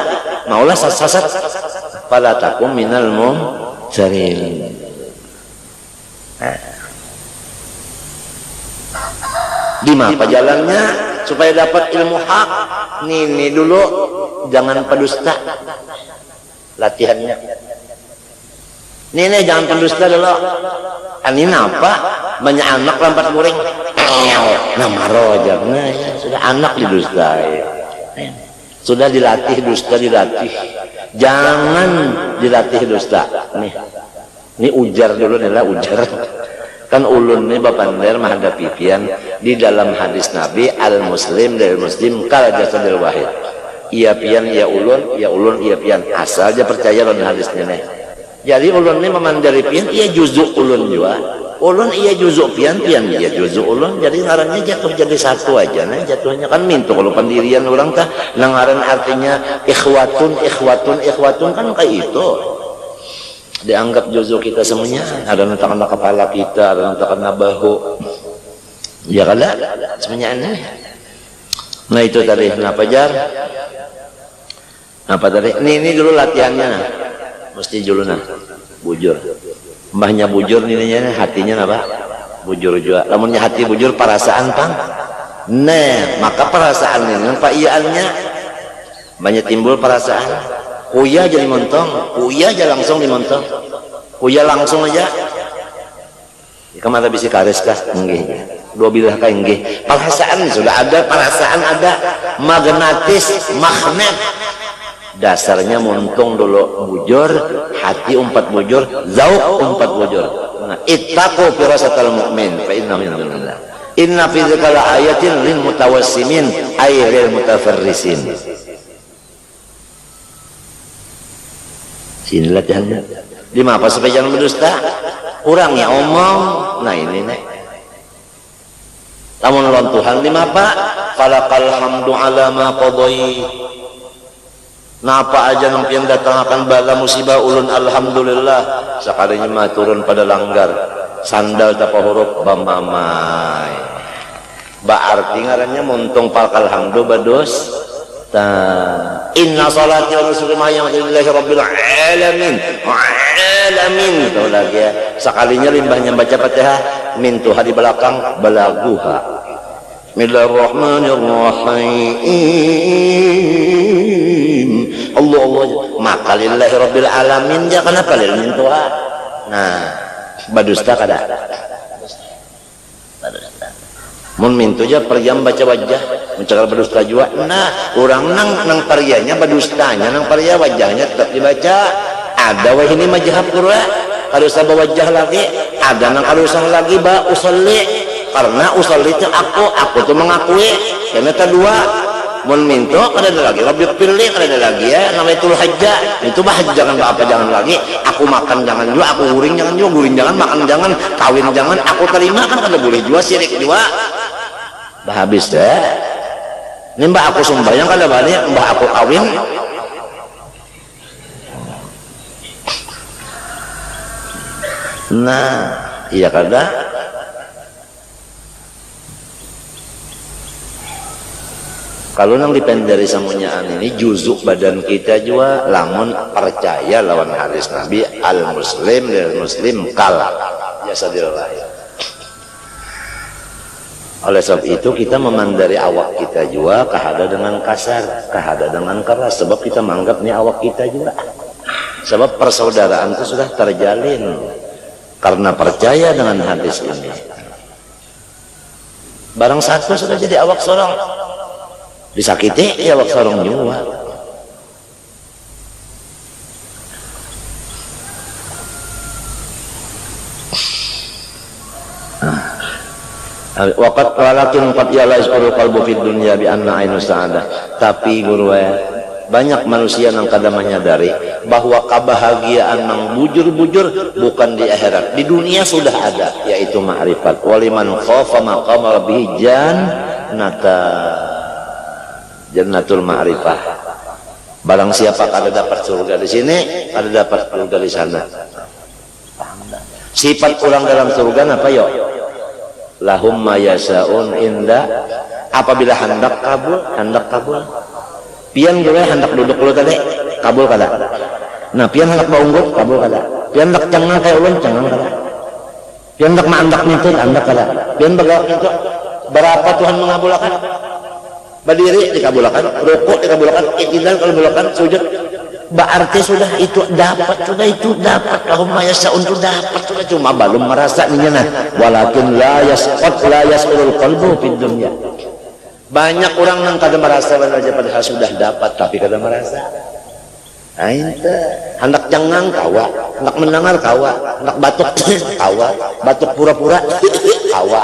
maulah sasat fala takum minal mumtarin. Di mana jalannya supaya dapat ilmu hak? Nih dulu jangan pendusta latihannya. Nih jangan pendusta dulu. Ini apa? Banyak anak lampat goreng. Nama roja. Nah, ya, sudah anak didustai. Sudah dilatih dusta dilatih. Jangan dilatih dusta. Ini ujar dulu adalah ujar. Kan ulun nih bapander menghadapi pian di dalam hadis Nabi al-muslim dari muslim kal jasadil wahid. Iya pian iya ulun iya pian. Asal aja percaya dengan hadisnya nih. Jadi ulun ini memandari pian iya juzuk ulun juga. Ulun iya juzuk pian iya juzuk ulun. Jadi ngarannya jatuh jadi satu aja nah. Jatuhnya kan mintu kalau pendirian orang tah ngaran artinya ikhwatun kan kayak itu. Dianggap juzuk kita semuanya. Ada yang kena kepala kita, ada yang kena bahu. Ya kala semuanya aneh. Nah itu tadi kenapa jar? Apa tadi? Ini dulu latihannya nah. Mesti dulu nah bujur mbahnya bujur nilainya hatinya apa bujur juga lamunnya hati bujur perasaan pang nah maka perasaan ini pak iyaannya banyak timbul perasaan kuya jadi montong kuya aja langsung dimontong kuya langsung aja kemana bisa kares kah enggih dua bilah kah enggih perasaan sudah ada perasaan ada magnetis magnet dasarnya muntung dulu bujur hati umpat bujur zauk umpat bujur nah ittaqu firasatal mu'min fa innahu minallah inna fi dzikra ayatin lil mutawassimin ay lil mutafarrisin. Sini latihannya di mana apa supaya jangan berdusta kurangnya omong nah ini nih lamun lawan Tuhan di apa falaqal hamdu ala ma qadai. Napa aja nampian datang akan bala musibah ulun alhamdulillah sekalinya mah turun pada langgar sandal tapa huruf bamamai berarti ngarannya muntung palkal hamdu bados inna salati wa nusuki ma lillahi rabbil alamin itu lagi ya sekalinya limbahnya baca Fatihah min Tuhan di belakang balaguha Bismillahirrahmanirrahim Allah maka lillahi rabbil alamin ya kenapa lil min Tuhan nah badusta kada mun mintu aja perjam baca wajah mencakar badusta juga nah orang nang paryanya badustanya nang parya wajahnya tetap dibaca ada wah ini majhab qura kalau sabah wajah lagi ada nang kalau lagi ba usolli karena usolli itu aku tuh mengakui karena kedua mun minto kada ada lagi lebih pilih kada ada lagi ya namanya itu hajjah itu bah jangan apa jangan lagi aku makan jangan juga aku guring jangan juga guring jangan makan jangan kawin jangan aku terima kan kada boleh juga sirik juga bah habis deh Ini mbak aku sumbayang kada balik, mbak aku kawin. Nah, iya kada. Kalau nang dipendari samunyaan ini juzuk badan kita juga lamun percaya lawan hadis Nabi al muslim lil muslim kal jasadil lahir. Oleh sebab itu kita memandari awak kita juga kahada dengan kasar, kahada dengan keras, sebab kita menganggap ini awak kita juga. Sebab persaudaraan itu sudah terjalin karena percaya dengan hadis ini. Barang satu sudah jadi awak sorong, disakiti ya awak sorong juga. Waqat walakin qad yala yazkuru qalbu fid dunya bi anna ainu sa'adah. Tapi guru banyak manusia yang kada menyadari bahwa kebahagiaan yang bujur-bujur bukan di akhirat, di dunia sudah ada, yaitu ma'rifat. Waliman khafa maqama rabbih jannatul ma'rifah. Barang siapa kada dapat surga di sini, kada dapat surga di sana. Sifat orang dalam surga apa yo? Lahum ma yasaun inda, apabila hendak kabul pian gue hendak duduk dulu tadi kabul kada. Nah pian hendak baunggut kabul kada, pian hendak cengang kayak ulun cengang kada, pian hendak mandak nitut hendak kada, pian bergerak itu berapa Tuhan mengabulkan, berdiri dikabulkan, rukuk dikabulkan, i'tidal dikabulkan, sujud, berarti sudah itu dapat, lahum ma yasaun itu dapat sudah, cuma belum merasa ninya. Walakin la yasurul qalbu fid dunya. Banyak orang yang kada merasa padahal sudah dapat tapi kada merasa. Ainte hendak jangang kawa, hendak mendengar kawa, hendak batuk kawa, batuk pura-pura kawa.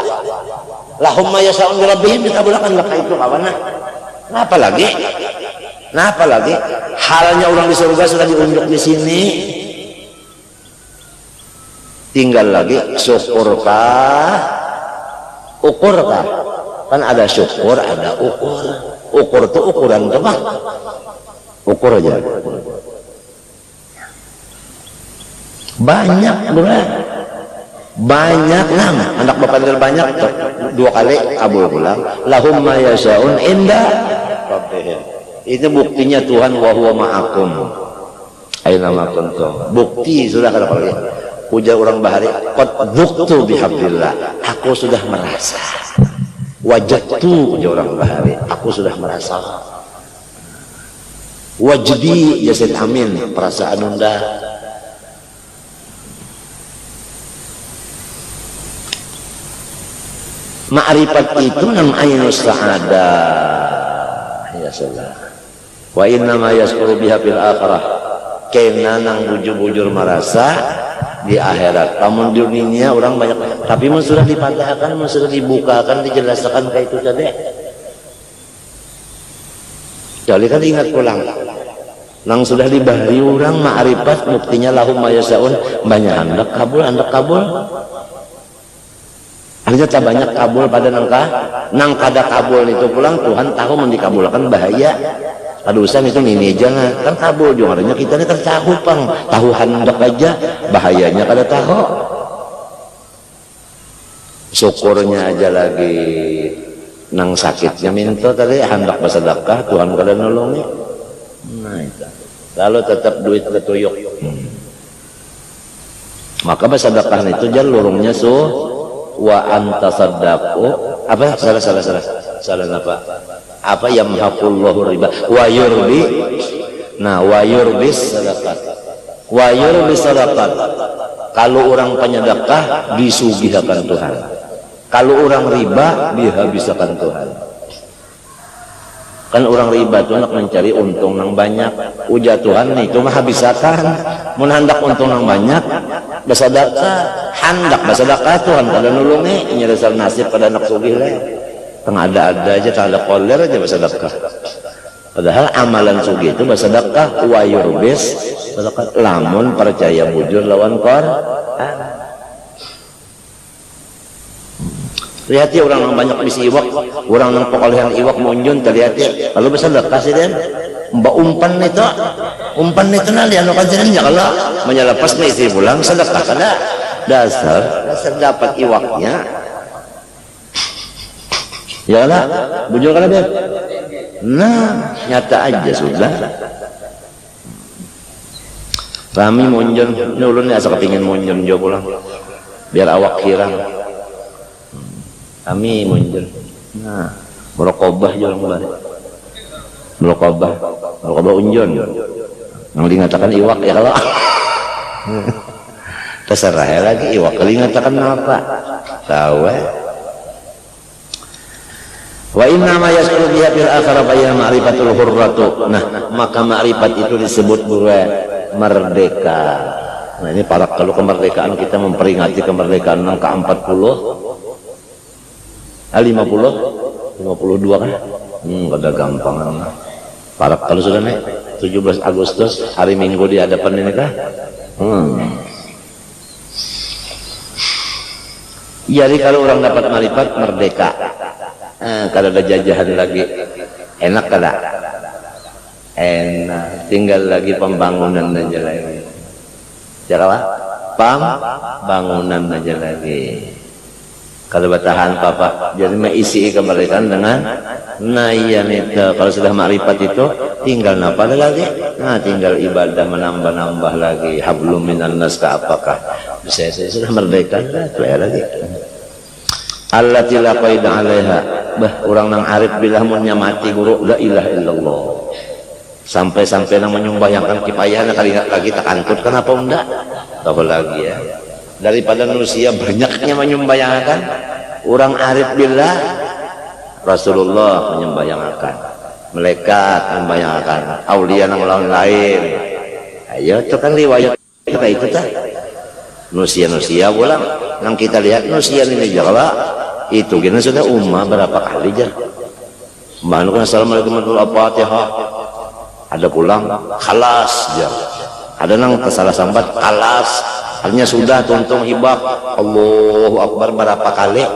Lahum ma yasaun rabbihim dikabulkan laka itu kawana. Nah apa lagi? Halnya orang di surga sudah diunjuk di sini. Tinggal lagi syukurkah, ukurkah? Kan ada syukur, ada ukur. Ukur itu ukuran apa? Ukur aja. Banyak nang anak bapak banyak dua kali kabul pulang. Lahum ma yasaun inda rabbihim. Itu buktinya Tuhan wa huwa ma'akum aina ma kuntum. Bukti sudah kada perlu. Puja orang bahari qad dzuktu bihablillah. Aku sudah merasa. Wajadtu puja orang bahari. Aku sudah merasa. Wajdi jasid amin, perasaan unda. Ma'rifat itu nam ainus sa'adah. Ya salah. Wa inna ma yaskuru biha fil akhirah. Kena nang bujur-bujur merasa di akhirat. Namun di dunia orang banyak, tapi mun sudah dipatahkan, mun sudah dibukakan, dijelaskan kayak itu tadi. Jadi kan ingat pulang. Nang sudah dibahari orang ma'rifat buktinya lahum ma yasaun, banyak hendak kabul. Artinya tak banyak kabul pada nang kada kabul itu pulang Tuhan tahu mendikabulkan bahaya. Adusan itu ini jangan kan kabul juga adanya kita ini kan tahu hendak aja bahayanya kada tahu. Syukurnya aja lagi nang sakitnya minta tadi hendak bersedekah Tuhan kada nolongi. Nah itu. Lalu tetap duit ketuyuk. Maka bersedekah itu jalurnya wa anta saddaqu apa salah apa yamhaqullahu riba wa yurbi. Nah wa yurbis sadaqat kalau orang penyedekah disugihkan Tuhan, kalau orang riba dihabiskan Tuhan. Kan orang riba itu nak mencari untung yang banyak, ujar Tuhan itu mah habiskan. Mun hendak untung yang banyak bersedekah, hendak bersedekah Tuhan kada nulungi nyerasal nasib pada anak sugih lah. Tengah ada aja, tak ada koler aja bersedekah. Padahal amalan sugih itu bersedekah wa yurbis sedekah lamun percaya bujur lawan Quran. Lihat ya orang yang banyak bisi iwak orang nang pekolehan iwak munjun terlihat ya kalau bisa lekas ya mbak umpan itu nanti anu kajiannya kalau menyelepas nih istri pulang sedekah ada dasar dapat iwaknya ya lah bujur kan Beb nah nyata aja sudah kami munjun nulun asa kepingin munjun jo pulang biar awak kirang kami munjun nah merokobah jo orang balik merokobah unjun yang dingatakan iwak ya kalau terserah ya lagi iwak kali ngatakan apa tahu wa inna ma yas'alu biha fil akhirah bayna ma'rifatul hurratu nah maka ma'rifat itu disebut merdeka. Nah ini para kalau kemerdekaan kita memperingati kemerdekaan yang ke-40 52 kan kada gampang para kalau sudah nih 17 Agustus hari Minggu di hadapan ini kah jadi kalau orang dapat marifat merdeka kalau ada jajahan lagi enak kada enak tinggal lagi pembangunan aja lagi jakalah pembangunan aja lagi kalau bertahan papa jadi mengisi kemerdekaan dengan nah iya nih kalau sudah makrifat itu tinggal napa lagi nah tinggal ibadah menambah-nambah lagi hablum minan nas ka apakah bisa sudah merdeka lah lagi allati la qaida alaiha bah orang nang arif billah munnya mati guru la ilaha illallah sampai nang menyumbayangkan kipayahna kali lagi tak antut kenapa enggak apa lagi ya daripada manusia banyaknya menyumbayangkan orang arif billah Rasulullah menyumbayangkan malaikat menyumbayangkan aulia nang lain ayo itu kan riwayat kita itu tah manusia ulang nang kita lihat manusia ini jala itu gini sudah berapa kali jar mbak assalamualaikum warahmatullahi wabarakatuh ada pulang khalas jar ada nang kesalah sambat kalas hanya sudah tuntung hibak Allahu Akbar berapa kali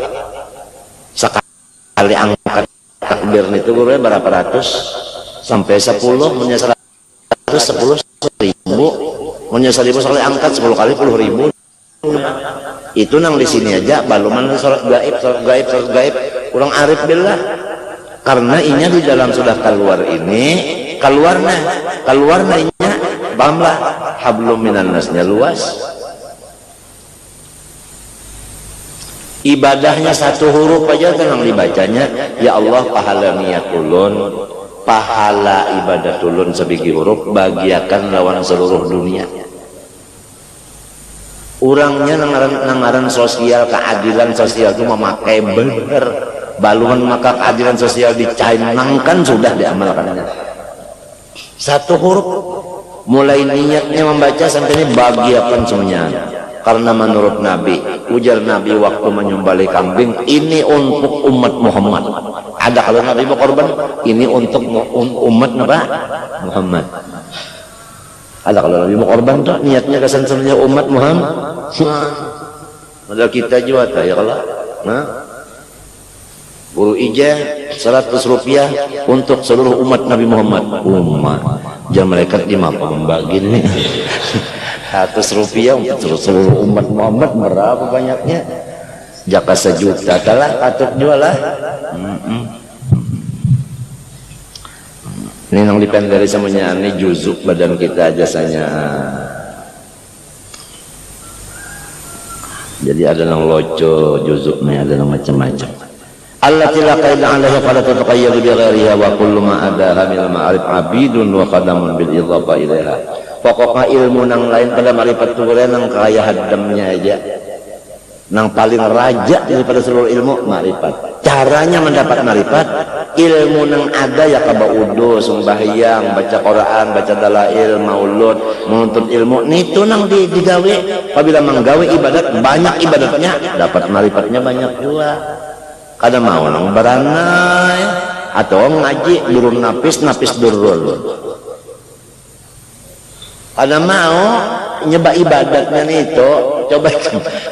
sekali angkat takbir itu guru berapa ratus sampai 10 menyesal 10 ribu menyesal 1000 sekali angkat 10 kali 10.000 itu nang di sini aja baluman sholat gaib kurang arif billah karena inya di dalam sudah keluarnya inya bamlah hablum minan nasnya luas ibadahnya satu huruf aja tenang dibacanya ya Allah pahala niat ulun pahala ibadah ulun sebiji huruf bagiakan lawan seluruh dunia orangnya nangaran sosial keadilan sosial itu memakai bener baluan maka keadilan sosial dicainangkan sudah diamalkannya satu huruf mulai niatnya membaca sampai ini bagiakan semuanya karena menurut Nabi ujar Nabi waktu menyembelih kambing ini untuk umat Muhammad ada kalau Nabi mau korban ini untuk umat Muhammad ada kalau Nabi mau korban tuh niatnya kesensennya umat Muhammad padahal kita juga ya kalau nah guru ijah 100 rupiah untuk seluruh umat Nabi Muhammad jam mereka di mapa membagi nih 100 rupiah untuk seluruh umat Muhammad berapa banyaknya jaka 1 juta telah patut jual lah ini yang dipendari semuanya ini juzuk badan kita jasanya jadi ada yang loco juzuknya ada yang macam-macam allati la qaida 'alaiha fala tataqayyad bi ghairiha wa kullu ma adaha min ma'arif 'abidun wa qadamun bil idhafa ilaiha pokoknya ilmu nang lain pada marifat tubuh nang kaya hadamnya aja nang paling raja daripada seluruh ilmu marifat caranya mendapat marifat ilmu nang ada ya kabaudo sembahyang baca Quran baca dalail maulud menuntut ilmu itu nang digawe apabila menggawe ibadat banyak ibadatnya dapat marifatnya banyak juga kada mau nang beranai atau ngaji durun napis durun kada mau nyebab ibadatnya itu coba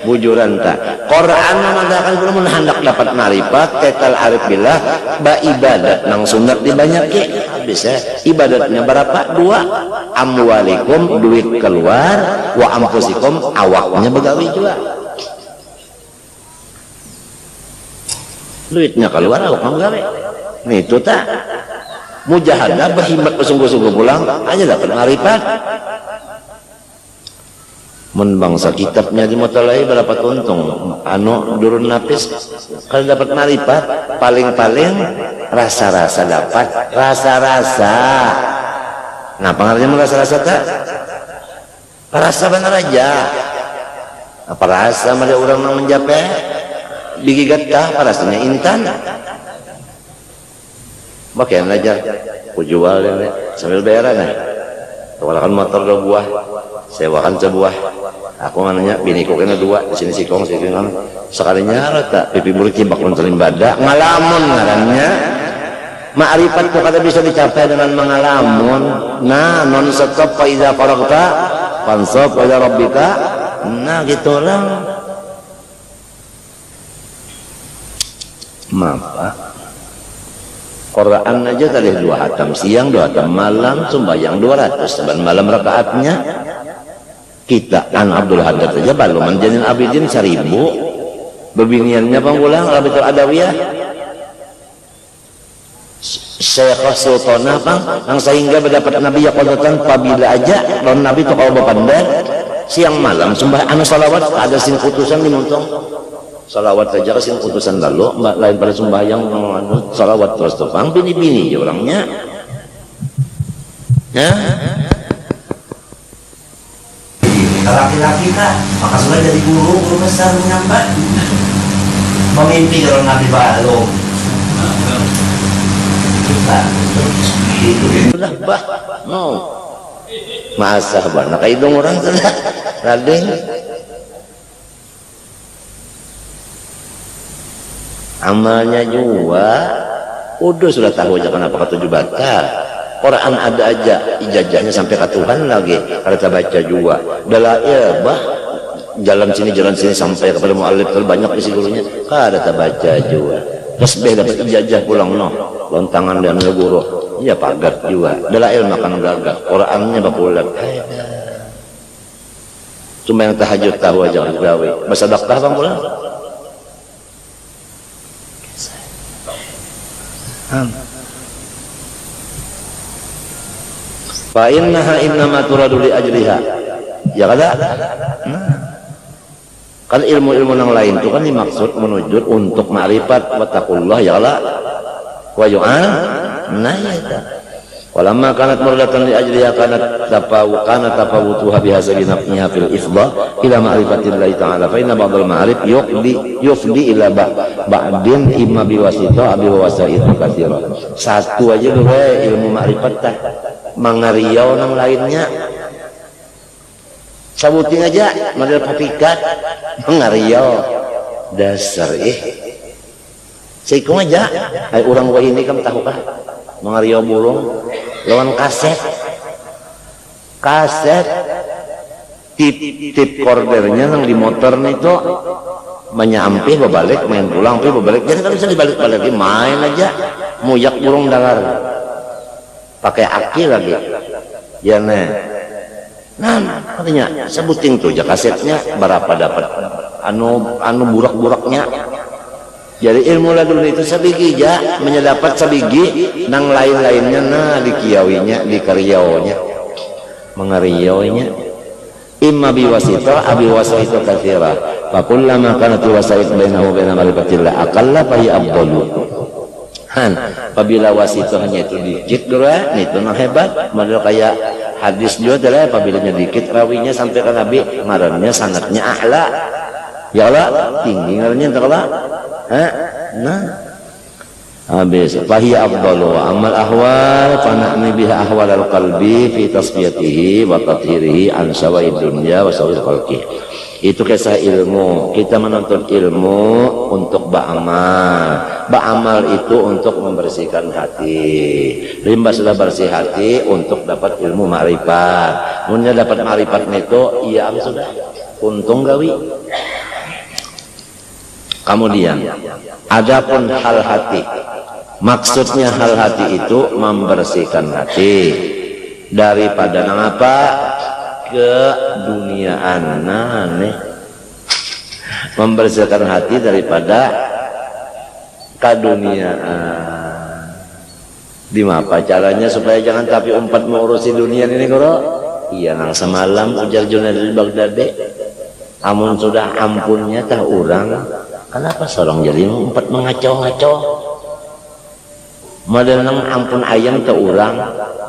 bujuran tak Quran mengatakan belum hendak dapat marifat ketal arif billah ba ibadat nang sunat dibanyaki habis ya ibadatnya berapa? 2 amwalikum duit keluar wa ampusikum awaknya begawi juga duitnya keluar awaknya begawi nih itu tak mujahadah berhimmat bersungguh-sungguh pulang aja dapat marifat mun bangsa kitabnya di mutalai berapa tuntung anu durun napis kalau dapat marifat paling-paling rasa-rasa dapat rasa-rasa nah pengertian rasa-rasa tak rasa benar aja apa rasa ada orang yang menjape digigat tak apa rasanya intan makin aja jual ini sambil bayaran tawarkan motor 2 buah sewakan sebuah aku nanya biniku kena 2 di sini sikong sekalinya rata pipi buruk cibak nontonin badak ngalamun ngarannya ma'rifat kok kada bisa dicapai dengan mengalamun nah non stop fa iza faragta fansab ila rabbika nah gitu orang maaf Pak Quran aja tadi 2 hatam siang 2 hatam malam sembahyang 200 saban malam rakaatnya kita an Abdul Haddad saja balu manjanin abidin 1000 berbiniannya pangulang Rabitul Adawiyah Syekh Sultanah bang yang sehingga mendapat Nabi ya qadatan pabila aja non Nabi itu kalau berpandai siang malam sembah anu salawat ada sing putusan dimuntong salawat saja kesin putusan lalu lain pada sembahyang anu salawat terus tupang bini-bini ya orangnya ya laki-laki kak maka sudah jadi guru besar menyambat memimpi kalau Nabi baru itu sudah bah no masa bah nak hidung orang sudah rading amalnya juga udah sudah tahu aja kenapa 7 batal Quran ada aja ijazahnya sampai ke Tuhan lagi kalau kita baca juga dalail bah jalan sini sampai kepada mu'alif terbanyak isi gurunya kada kita baca juga tasbih dapat ijazah pulang no lontangan dan guru iya pagat juga dalail makan gagah Qurannya bapulat cuma yang tahajud tahu aja gawe bersedekah bang pulang fa innaha innama turadu li ajliha ya kada kan ilmu-ilmu yang lain itu kan dimaksud menuju untuk ma'rifat wa taqullah ya Allah wa yu'an nah ya walamma kanat murdatan li ajliha kanat tafawutuha bihasabi nafniha fil ifdah ila ma'rifatillahi ta'ala fa inna ba'dal ma'arif yufdi ila ba'din imma biwasita abi wasaitu katsira satu aja dulu ilmu ma'rifat tah mangariau nang lainnya sabuting aja model papikat mangariau dasar seikung aja ay orang gua ini kamu tahu kah mangariau burung lawan kaset tip kordernya nang di motor itu menyampi berbalik main pulang tapi berbalik jadi kan bisa dibalik-balik main aja muyak burung dalar pakai aki lagi ya nah katanya sebuting tuh aja kasetnya berapa dapat anu burak-buraknya jadi ilmu ladun itu sabigi aja menyedapat sabigi nang lain-lainnya nah dikiawinya dikariaunya mengariaunya imma biwasita abi wasita katsira fa kullama kanat wasait bainahu baina ma'rifatillah aqalla fa hiya afdalu apabila wasitahnya itu dikit dura itu nah hebat model kayak hadis juga adalah apabila dikit rawinya sampai ke Nabi ngarannya sanadnya a'la ya Allah tinggi ngarannya Allah nah habis fahiya afdalu wa amal ahwal fana'ni biha ahwal al-qalbi fi tasfiyatihi wa tathhirihi an sawa'id dunya wa sawa'il khalqi itu kisah ilmu kita menuntut ilmu untuk ba'amal itu untuk membersihkan hati rimba sudah bersih hati untuk dapat ilmu ma'rifat munnya dapat marifat itu iya sudah untung gawi. Kemudian adapun hal hati, maksudnya hal hati itu membersihkan hati daripada apa ke duniaan, membersihkan hati daripada keduniaan. Di apa caranya supaya jangan tapi umpat mengurusi dunia ini koro? Iya nang semalam ujar Junaidul Baghdadi, amun sudah ampunnya tah urang, kenapa seorang jadi umpat mengacau-ngacau? Model nang ampun ayam tah urang,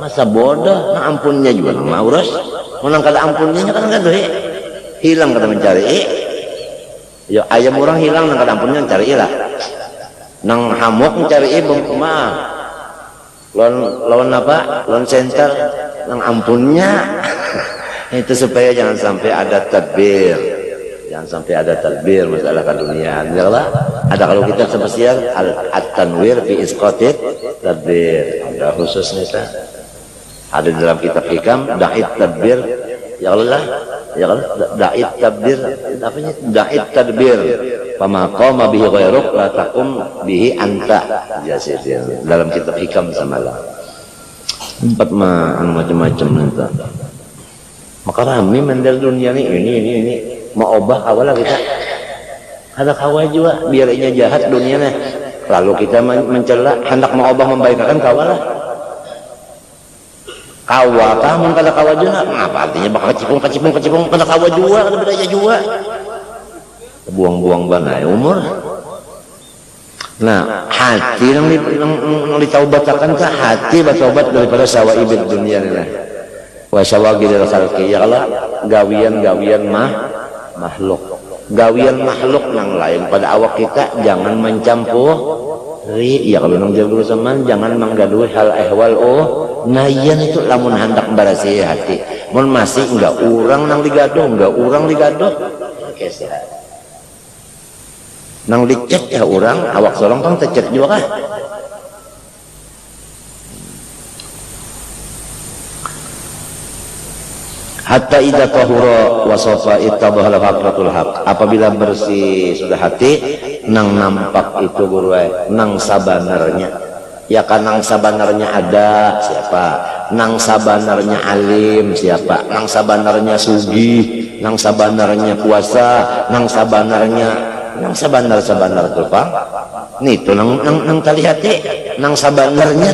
masa bodoh nang ampunnya juga nang maurus, menang kada ampunnya kan kada hilang kada mencari. Yo ayam orang hilang nang kada ampunnya cari lah, nang hamuk mencari mah. Lawan apa? Lawan center yang ampunnya itu supaya jangan sampai ada tadbir, jangan sampai ada tadbir masalah keduniaan. Ada kalau kita spesial at-tanwir fi isqatit tadbir, ada khususnya ada dalam kitab hikam da'it tadbir ya Allah da'it tadbir apanya da'it tadbir fama qama bihi ghairuk la taqum bihi anta jasidin dalam kitab hikam semalam. Empat macam-macam itu. Maka rame mendel dunia ini mau obah awal kita ada kawal juga biarnya jahat dunianya lalu kita mencela hendak mau obah membaikkan kawal lah kawal kamu kada kawal juga apa artinya bakal kecipung kada kawal juga kada bedanya juga buang-buang banai umur. Nah hati yang ditaubatakan kah hati bertobat daripada sawaibid dunia ini wa syawagilil khalqi ya Allah gawian makhluk gawian makhluk yang lain pada awak kita jangan mencampuri ya kalau nang jago zaman jangan menggaduhi hal ehwal nayan itu lamun hendak barasi hati mun masih enggak urang nang digaduh kesehat nang dicek ya orang awak sorong kan tercek juga kah hatta idza tahura wa safa ittabaha al-haqqatul haqq apabila bersih sudah hati nang nampak itu guru nang sabanarnya ya kan nang sabanarnya ada siapa nang sabanarnya alim siapa nang sabanarnya sugih nang sabanarnya puasa nang sabanarnya nang sabanar tupang nih itu nang tali hati nang sabanarnya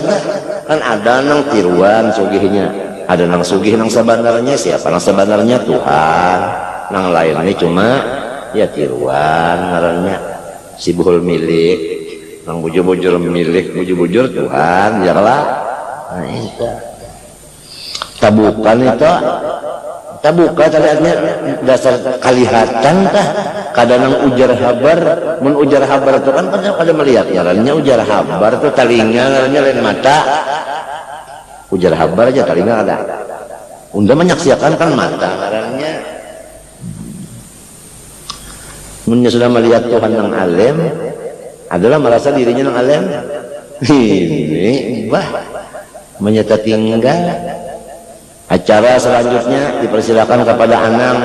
kan ada nang tiruan sugihnya ada nang sugih nang sabanarnya siapa nang sabanarnya Tuhan nang lainnya cuma ya tiruan ngarannya sibuhul milik nang bujur-bujur milik bujur-bujur Tuhan ya lah nah itu tabukan itu tabuka tadinya dasar kalihatan kah kadang ujar habar mun ujar habar itu kan pada melihat ngarannya ujar habar itu talinga ngarannya lain mata ujar habar aja talinga ada unda menyaksikan kan mata ngarannya munnya sudah melihat Tuhan yang alim adalah merasa dirinya yang alim ini menyata tinggal. Acara selanjutnya dipersilakan kepada Anang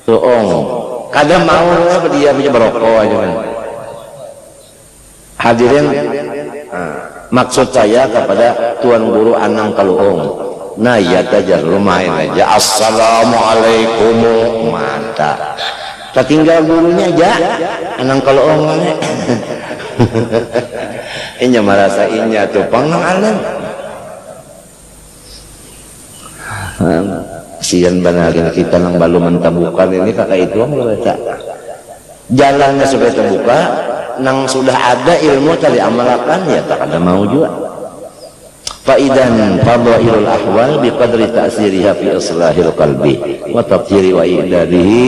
Tuong. Kadang mau dia punya berokok aja kan. Hadirin, maksud saya kepada Tuan Guru Anang Kaluong. Nah ya aja lumayan aja. Assalamualaikum mata. Tertinggal gurunya aja Anang Kaluong mana? Inya merasa inya tuh pangang alam. Kasihan banget kita yang baru mentabukan ini kakak itu jalannya supaya terbuka nang sudah ada ilmu tadi amalkan ya tak ada mau juga faidan fadhailul ahwal biqadri ta'siriha fi islahil qalbi wa tathhiri wa idadihi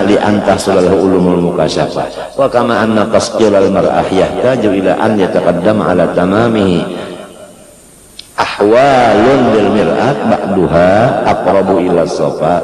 li antahsulahu ulumul mukasyafah wa kama anna tasqilal mar'ah yahtaju ila an yataqaddama ala tamamihi ahwalun bil mir'at ba'duha aqrabu ila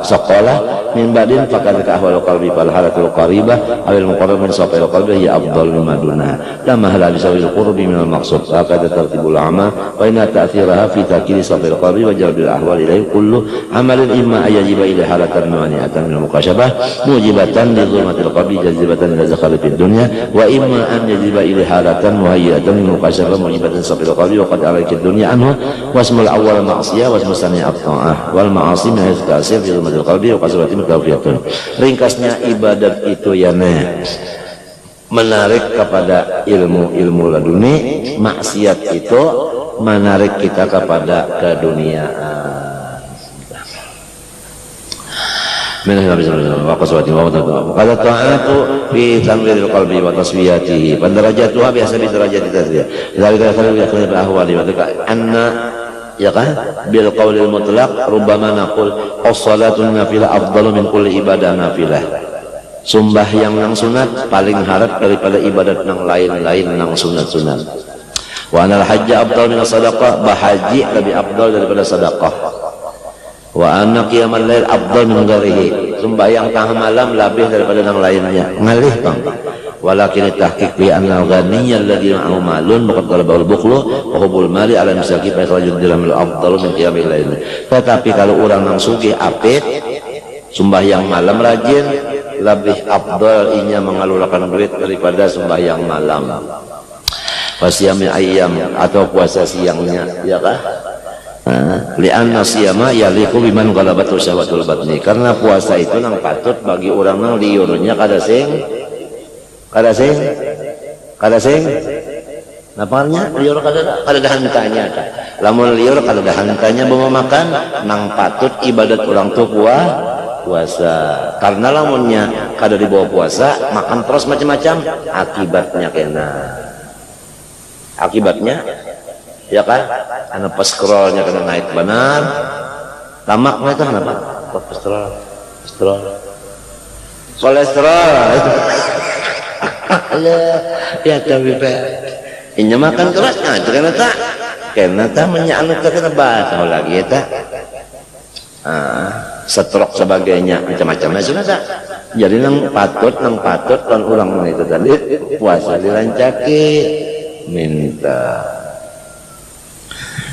saqala min badin faqad ka ahwal qalbi fal halatul qaribah awil muqarrab min saqal qalbi ya afdal mimma dunha la mahala li sawil qurbi min al maqsud faqad tartibul a'mal wa inna ta'thiraha fi takili saqal qalbi wa jalbil ahwal ilayhi kullu amalin imma ayajiba ila halatan mani'atan min al muqasyabah mujibatan li zulmatil qalbi jazibatan ila zakhal fid dunya wa imma an yajiba ila halatan muhayyatan min al muqasyabah mujibatan saqal qalbi wa qad alayka dunya anhu wasmul awwal ma'siyah wasmul sani at-ta'ah wal ma'asi min tasir fi zulmatil qalbi wa qaswati mutawfiyatun. Ringkasnya ibadat itu ya menarik kepada ilmu laduni, maksiat itu menarik kita kepada keduniaan. Kata ta'atu fi tanwiril qalbi wa taswiyatihi pandarajatuha biasa bi darajati tasbih dzalika khairu ahwali wa anna ya kan bil qaulil mutlaq rubbama naqul as-salatu nafilah afdalu min kulli ibadah nafilah sumbah yang nang sunat paling harap daripada ibadat nang lain-lain nang sunat-sunat wa anal hajja afdal min as-sadaqah bahaji lebih afdal daripada sedekah wa anna qiyamal lail afdal min ghairihi sembahyang tengah malam lebih daripada yang lainnya ngalih bang walakin tahqiq bi anna al-ghaniyya alladhi ma'ahu malun faqad qalabul bukhlu wa hubul mali ala misaki fa yakhraju dirhamul afdal min qiyamil lail tetapi kalau orang nang sugih apik sembahyang malam rajin lebih afdal inya mengalurakan duit daripada sembahyang malam fasiyami ayyam atau puasa siangnya ya kah li'anna siyama yaliqu biman ghalabatu syahwatul batni karena puasa itu nang patut bagi orang nang liurnya kada sing naparnya liur kada hantanya lamun liur kada hantanya bawa makan nang patut ibadat orang tu puasa karena lamunnya kada dibawa puasa makan terus macam-macam akibatnya ya kan karena pas scrollnya kena naik benar tamaknya itu kenapa kolesterol ya tapi ini makan terusnya karena tak menyangkut kena batal lagi ya stroke sebagainya macam-macamnya sudah tak jadi nang patut kan ulang itu tadi puasa dirancaki minta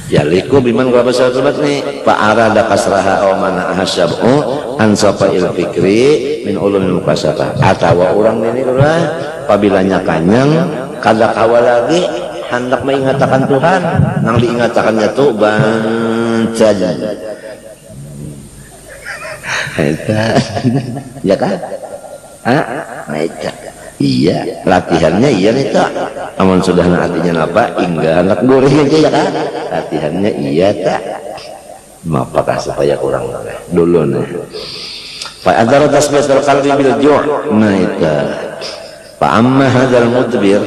yaliku biman gua besar sobat nih pak arada kasraha aw mana ahsabu ansafa il fikri min ulumil mukasyafah atawa orang ini ulah apabila kanyang kada kawal lagi hendak mengatakan Tuhan nang diingatakannya tuh banca ya kan iya latihannya iya nih tak amun sudah artinya apa hingga anak goreng aja ya kan latihannya iya tak apakah supaya kurang dulu nih fa antara tasbihatul qalbi bil ju' nah itu fa amma hadzal mudbir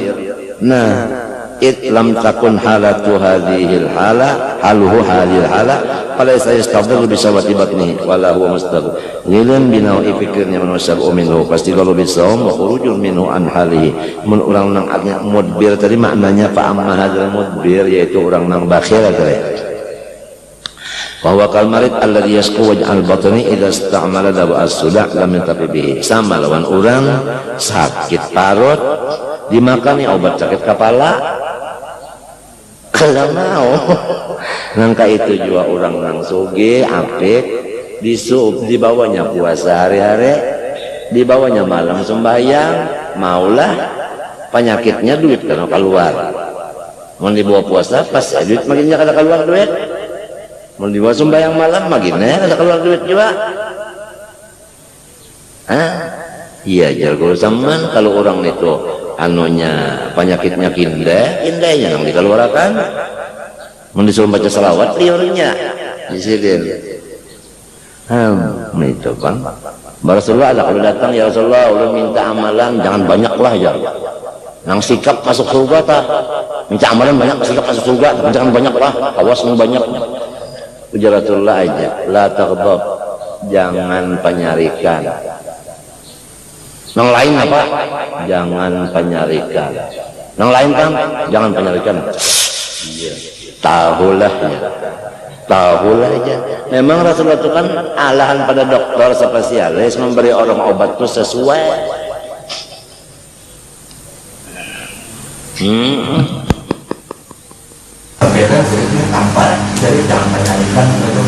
nah it lam takun halatu hadhil hala haluhu hadhil hala falaysa yastadillu bi sawati batnihi wala huwa mustaqilun binawi fikirnya manusia minhu pasti kalau bisawm wa khurujun minhu an halihi mun urang nang artinya mudbir tadi maknanya fa amma hadzal mudbir yaitu orang nang bakhil tadi bahwa kalmarid alladhi yasqu waj'al batni idza istamala dawa as-sudah lam yantafi bihi sama lawan orang sakit parut dimakani obat sakit kepala kalau mau nangka itu juga orang nang suge apik dibawanya puasa hari-hari dibawanya malam sembahyang maulah penyakitnya duit karena keluar mau dibawa puasa pas duit makinnya kada keluar duit mau dibawa sembahyang malam makinnya kada keluar duit juga iya jago zaman kalau orang itu anunya penyakitnya kindahnya yang dikeluarkan mau disuruh baca salawat liurnya disidin itu bang Rasulullah ada kalau datang ya Rasulullah udah minta amalan jangan banyak lah ya yang sikap masuk surga tak minta amalan banyak sikap masuk surga tapi jangan banyak lah awas mau banyak ujar Rasulullah aja la taghdab jangan penyarikan yang lain apa? Jangan penyarikan. Yang lain kan? Jangan penyarikan. Iya. Tahulah ya. Tahu aja. Memang Rasulullah itu kan alahan pada dokter spesialis memberi orang obat itu sesuai. Berbeda jadi tanpa dari jangan menyalahkan itu.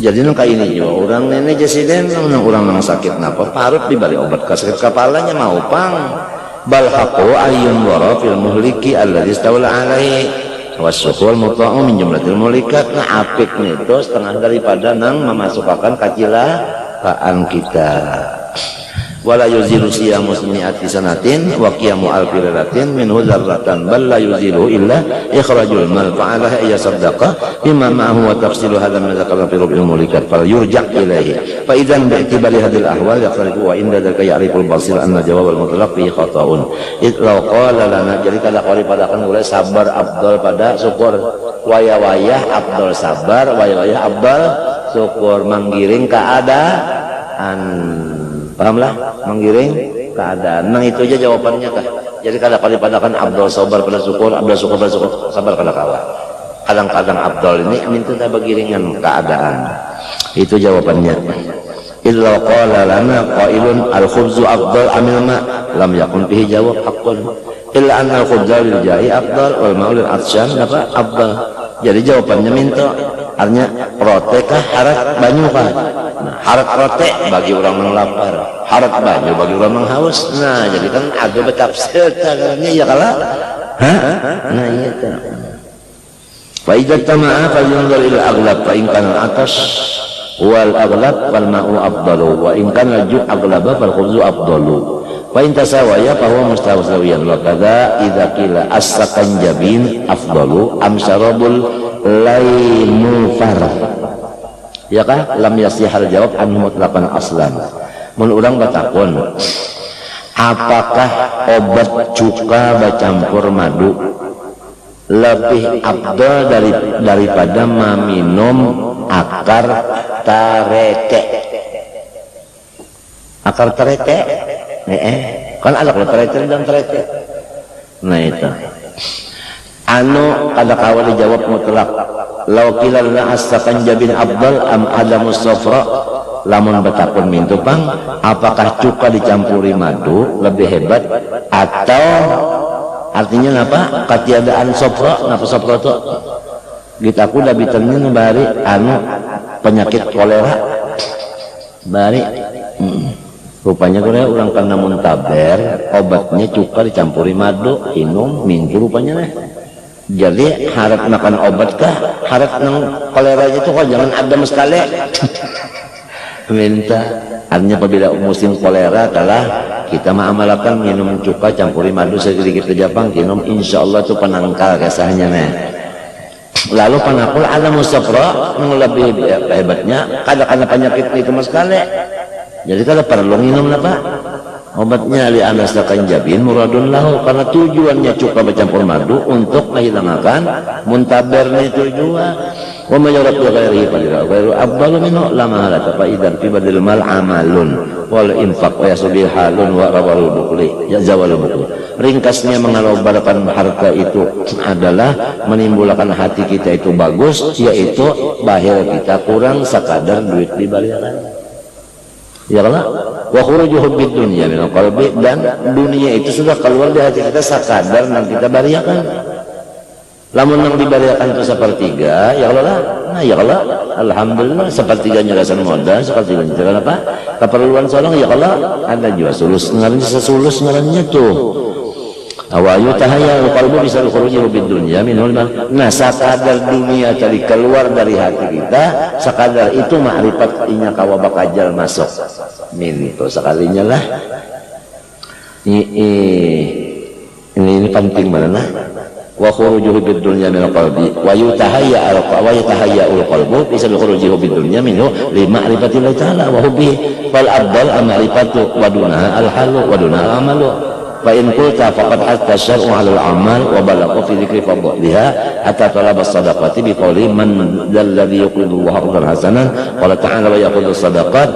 Jadi nu kayak ini juga orang nenek jasiden orang nang sakit napa parut dibalik obat sakit kepalanya mau pang balhaqu ayyun wara fil muhliki alladzi istawla alaihi wasyukur muta'u min jumlatil mulikat. Nah apik itu setengah daripada nang memasukkan kacilaan kita. Wala yuzilu siyamu simi'ati sanatin wa qiyamu alfi lailatin minhu dzarratan bal la yuzilu illa ikhrajul mal fa'ala ya saddaqa bima ma'ahu wa tafsilu hadha min zakara fi rubil mulikat fal yurja' ilaihi fa idzan bi'tibari hadhil ahwal yaqribu wa inda dzalika ya'riful basir anna jawab al mutlaq fi khata'un law qala lana. Jadi kalau qari pada kan boleh sabar afdal pada syukur waya-wayah afdal sabar waya-wayah afdal syukur menggiring keadaan. Pahamlah, menggiring keadaan. Nah itu aja jawabannya kah. Jadi kadang-kadang padakan abdul sabar pada syukur, abdul syukur pada syukur, sabar pada kawa. Kadang-kadang abdul ini minta bagiringan keadaan. Itu jawabannya. Illa qala lana qailun al-khubzu afdal amil ma lam yakun fihi jawab haqqun. Illa anna al-khubza lil ja'i afdal wal ma'u lil atsyan apa afdal. Jadi jawabannya minta artinya rote kah harat banyu kah. Nah, harat rote bagi orang yang lapar, harat banyu bagi orang yang haus. Nah, jadi kan ada betafsir caranya ya kalah. Nah, iya tuh. Fa idza tama'a fa yunzur ila aghlab fa in kana atas wal aghlab wal ma'u afdalu wa in kana ju' aghlaba fal khubzu afdalu. Wa in tasawaya fa huwa mustawiyan wa kadza idza qila as-sakanjabin afdalu am syarabul laimufar. Ya kah lam yasihal jawab an mutlaqan aslan. Mun urang batakun apakah obat cuka bacampur madu lebih abdal daripada meminum akar tareke? Akar tareke kan ada kalau tareke dan tareke. Nah itu anu kada kawal dijawab mutlak. Law qila lana as-sakanjabin afdal am adamus safra lamun betapun mintupang apakah cuka dicampuri madu lebih hebat atau artinya apa ketiadaan safra. Napa safra itu kita aku udah biternya bari anu penyakit kolera bari rupanya kolera orang karena muntaber obatnya cuka dicampuri madu minum minggu rupanya nih. Jadi harap makan obat kah? Harap nang kolera itu kok jangan ada sekali. Minta artinya apabila musim kolera adalah kita mengamalkan minum cuka campuri madu sedikit ke Jepang minum insyaallah itu penangkal kesahnya nih. Lalu panakul ada musafra yang lebih hebatnya kadang-kadang penyakit itu sekali. Jadi kalau perlu minum apa? Obatnya li anasakanjabin muradun lahu karena tujuannya cuka bercampur madu untuk menghilangkan muntabernya tujuan. Wa mayarat wa ghairihi fadila ghairu afdalu minhu lama halata fa idzan fi badil mal amalun wal infaq wa yasbil halun wa rawal bukli ya zawal bukli. Ringkasnya mengalobarkan harta itu adalah menimbulkan hati kita itu bagus, yaitu bahir kita kurang sekadar duit dibaliakan. Ya Allah, wa khurujuhu bid dunya min qalbi, dan dunia itu sudah keluar dari hati kita sekadar nang kita bariakan. Lamun nang dibariakan itu sepertiga, ya Allah, nah ya Allah, alhamdulillah sepertiganya rasan modal, sepertiganya jalan apa? Keperluan solong ya Allah, ada juga sulus ngarannya sesulus ngarannya tuh. Awayu tahayya qalbu bisa khurujuhu bid dunya min qalbi. Nah, sekadar dunia tadi keluar dari hati kita, sekadar itu makrifat inya kawa bakajal masuk. Minto sekalinya lah. Ini penting mana? Wa khurujuhu bid dunya min qalbi wa yutahayya al qalbu bisa khurujuhu bid dunya minhu li ma'rifatillah ta'ala wa hubbi fal afdal ma'rifatu wa dunaha al halu wa dunaha amalu. fa in qulta faqad atta syar'u 'ala al-amal wa balagha fi dzikri fadliha hatta talaba sadaqati bi qawli man alladhi yuqridu Allah qardan hasanan qala ta'ala wa yaqulu sadaqat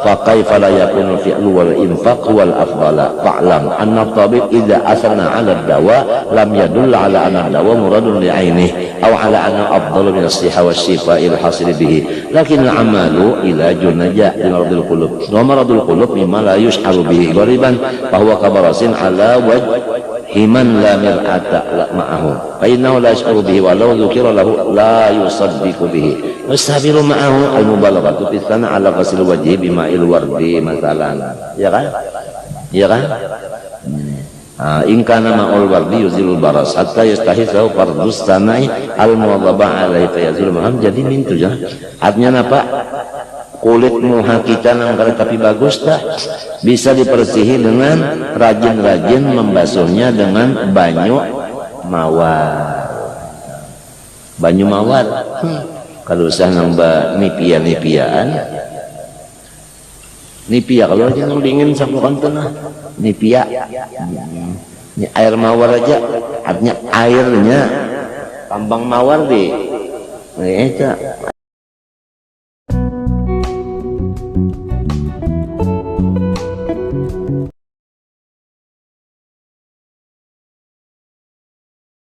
fa kaifa la yakunu fi'lu wal infaq wal afdala fa'lam anna at-tabib idza asana 'ala ad-dawa lam yadull 'ala anna ad-dawa muradun li 'ainihi aw 'ala anna afdalu min as-sihha wash-shifa'i al-hasil bihi lakin al-amalu ila junaja li maradil qulub wa maradul qulub mimma la yush'aru bihi ghaliban fa huwa kabarasin 'ala wajhiman la mir'ata ma'ahu fa innahu la yash'uru bihi wa law dhukira lahu la yusaddiqu bihi wastabiru ma'ahu al-mubalaghatu fi sana 'ala ghasl wajhi bima'il wardi masalan ya kan ya kan in kana ma'ul wardi yuzilul baras hatta yastahisahu fardus sana'i al-muwadhabah alaihi fayazul maham jadi mintu ya artinya apa kulit muha kita nang tapi bagus dah bisa dibersihi dengan rajin-rajin membasuhnya dengan banyu mawar kalau usah nang nipia-nipiaan nipia kalau aja nang dingin sapukan tenah nipia ini air mawar aja artinya airnya tambang mawar deh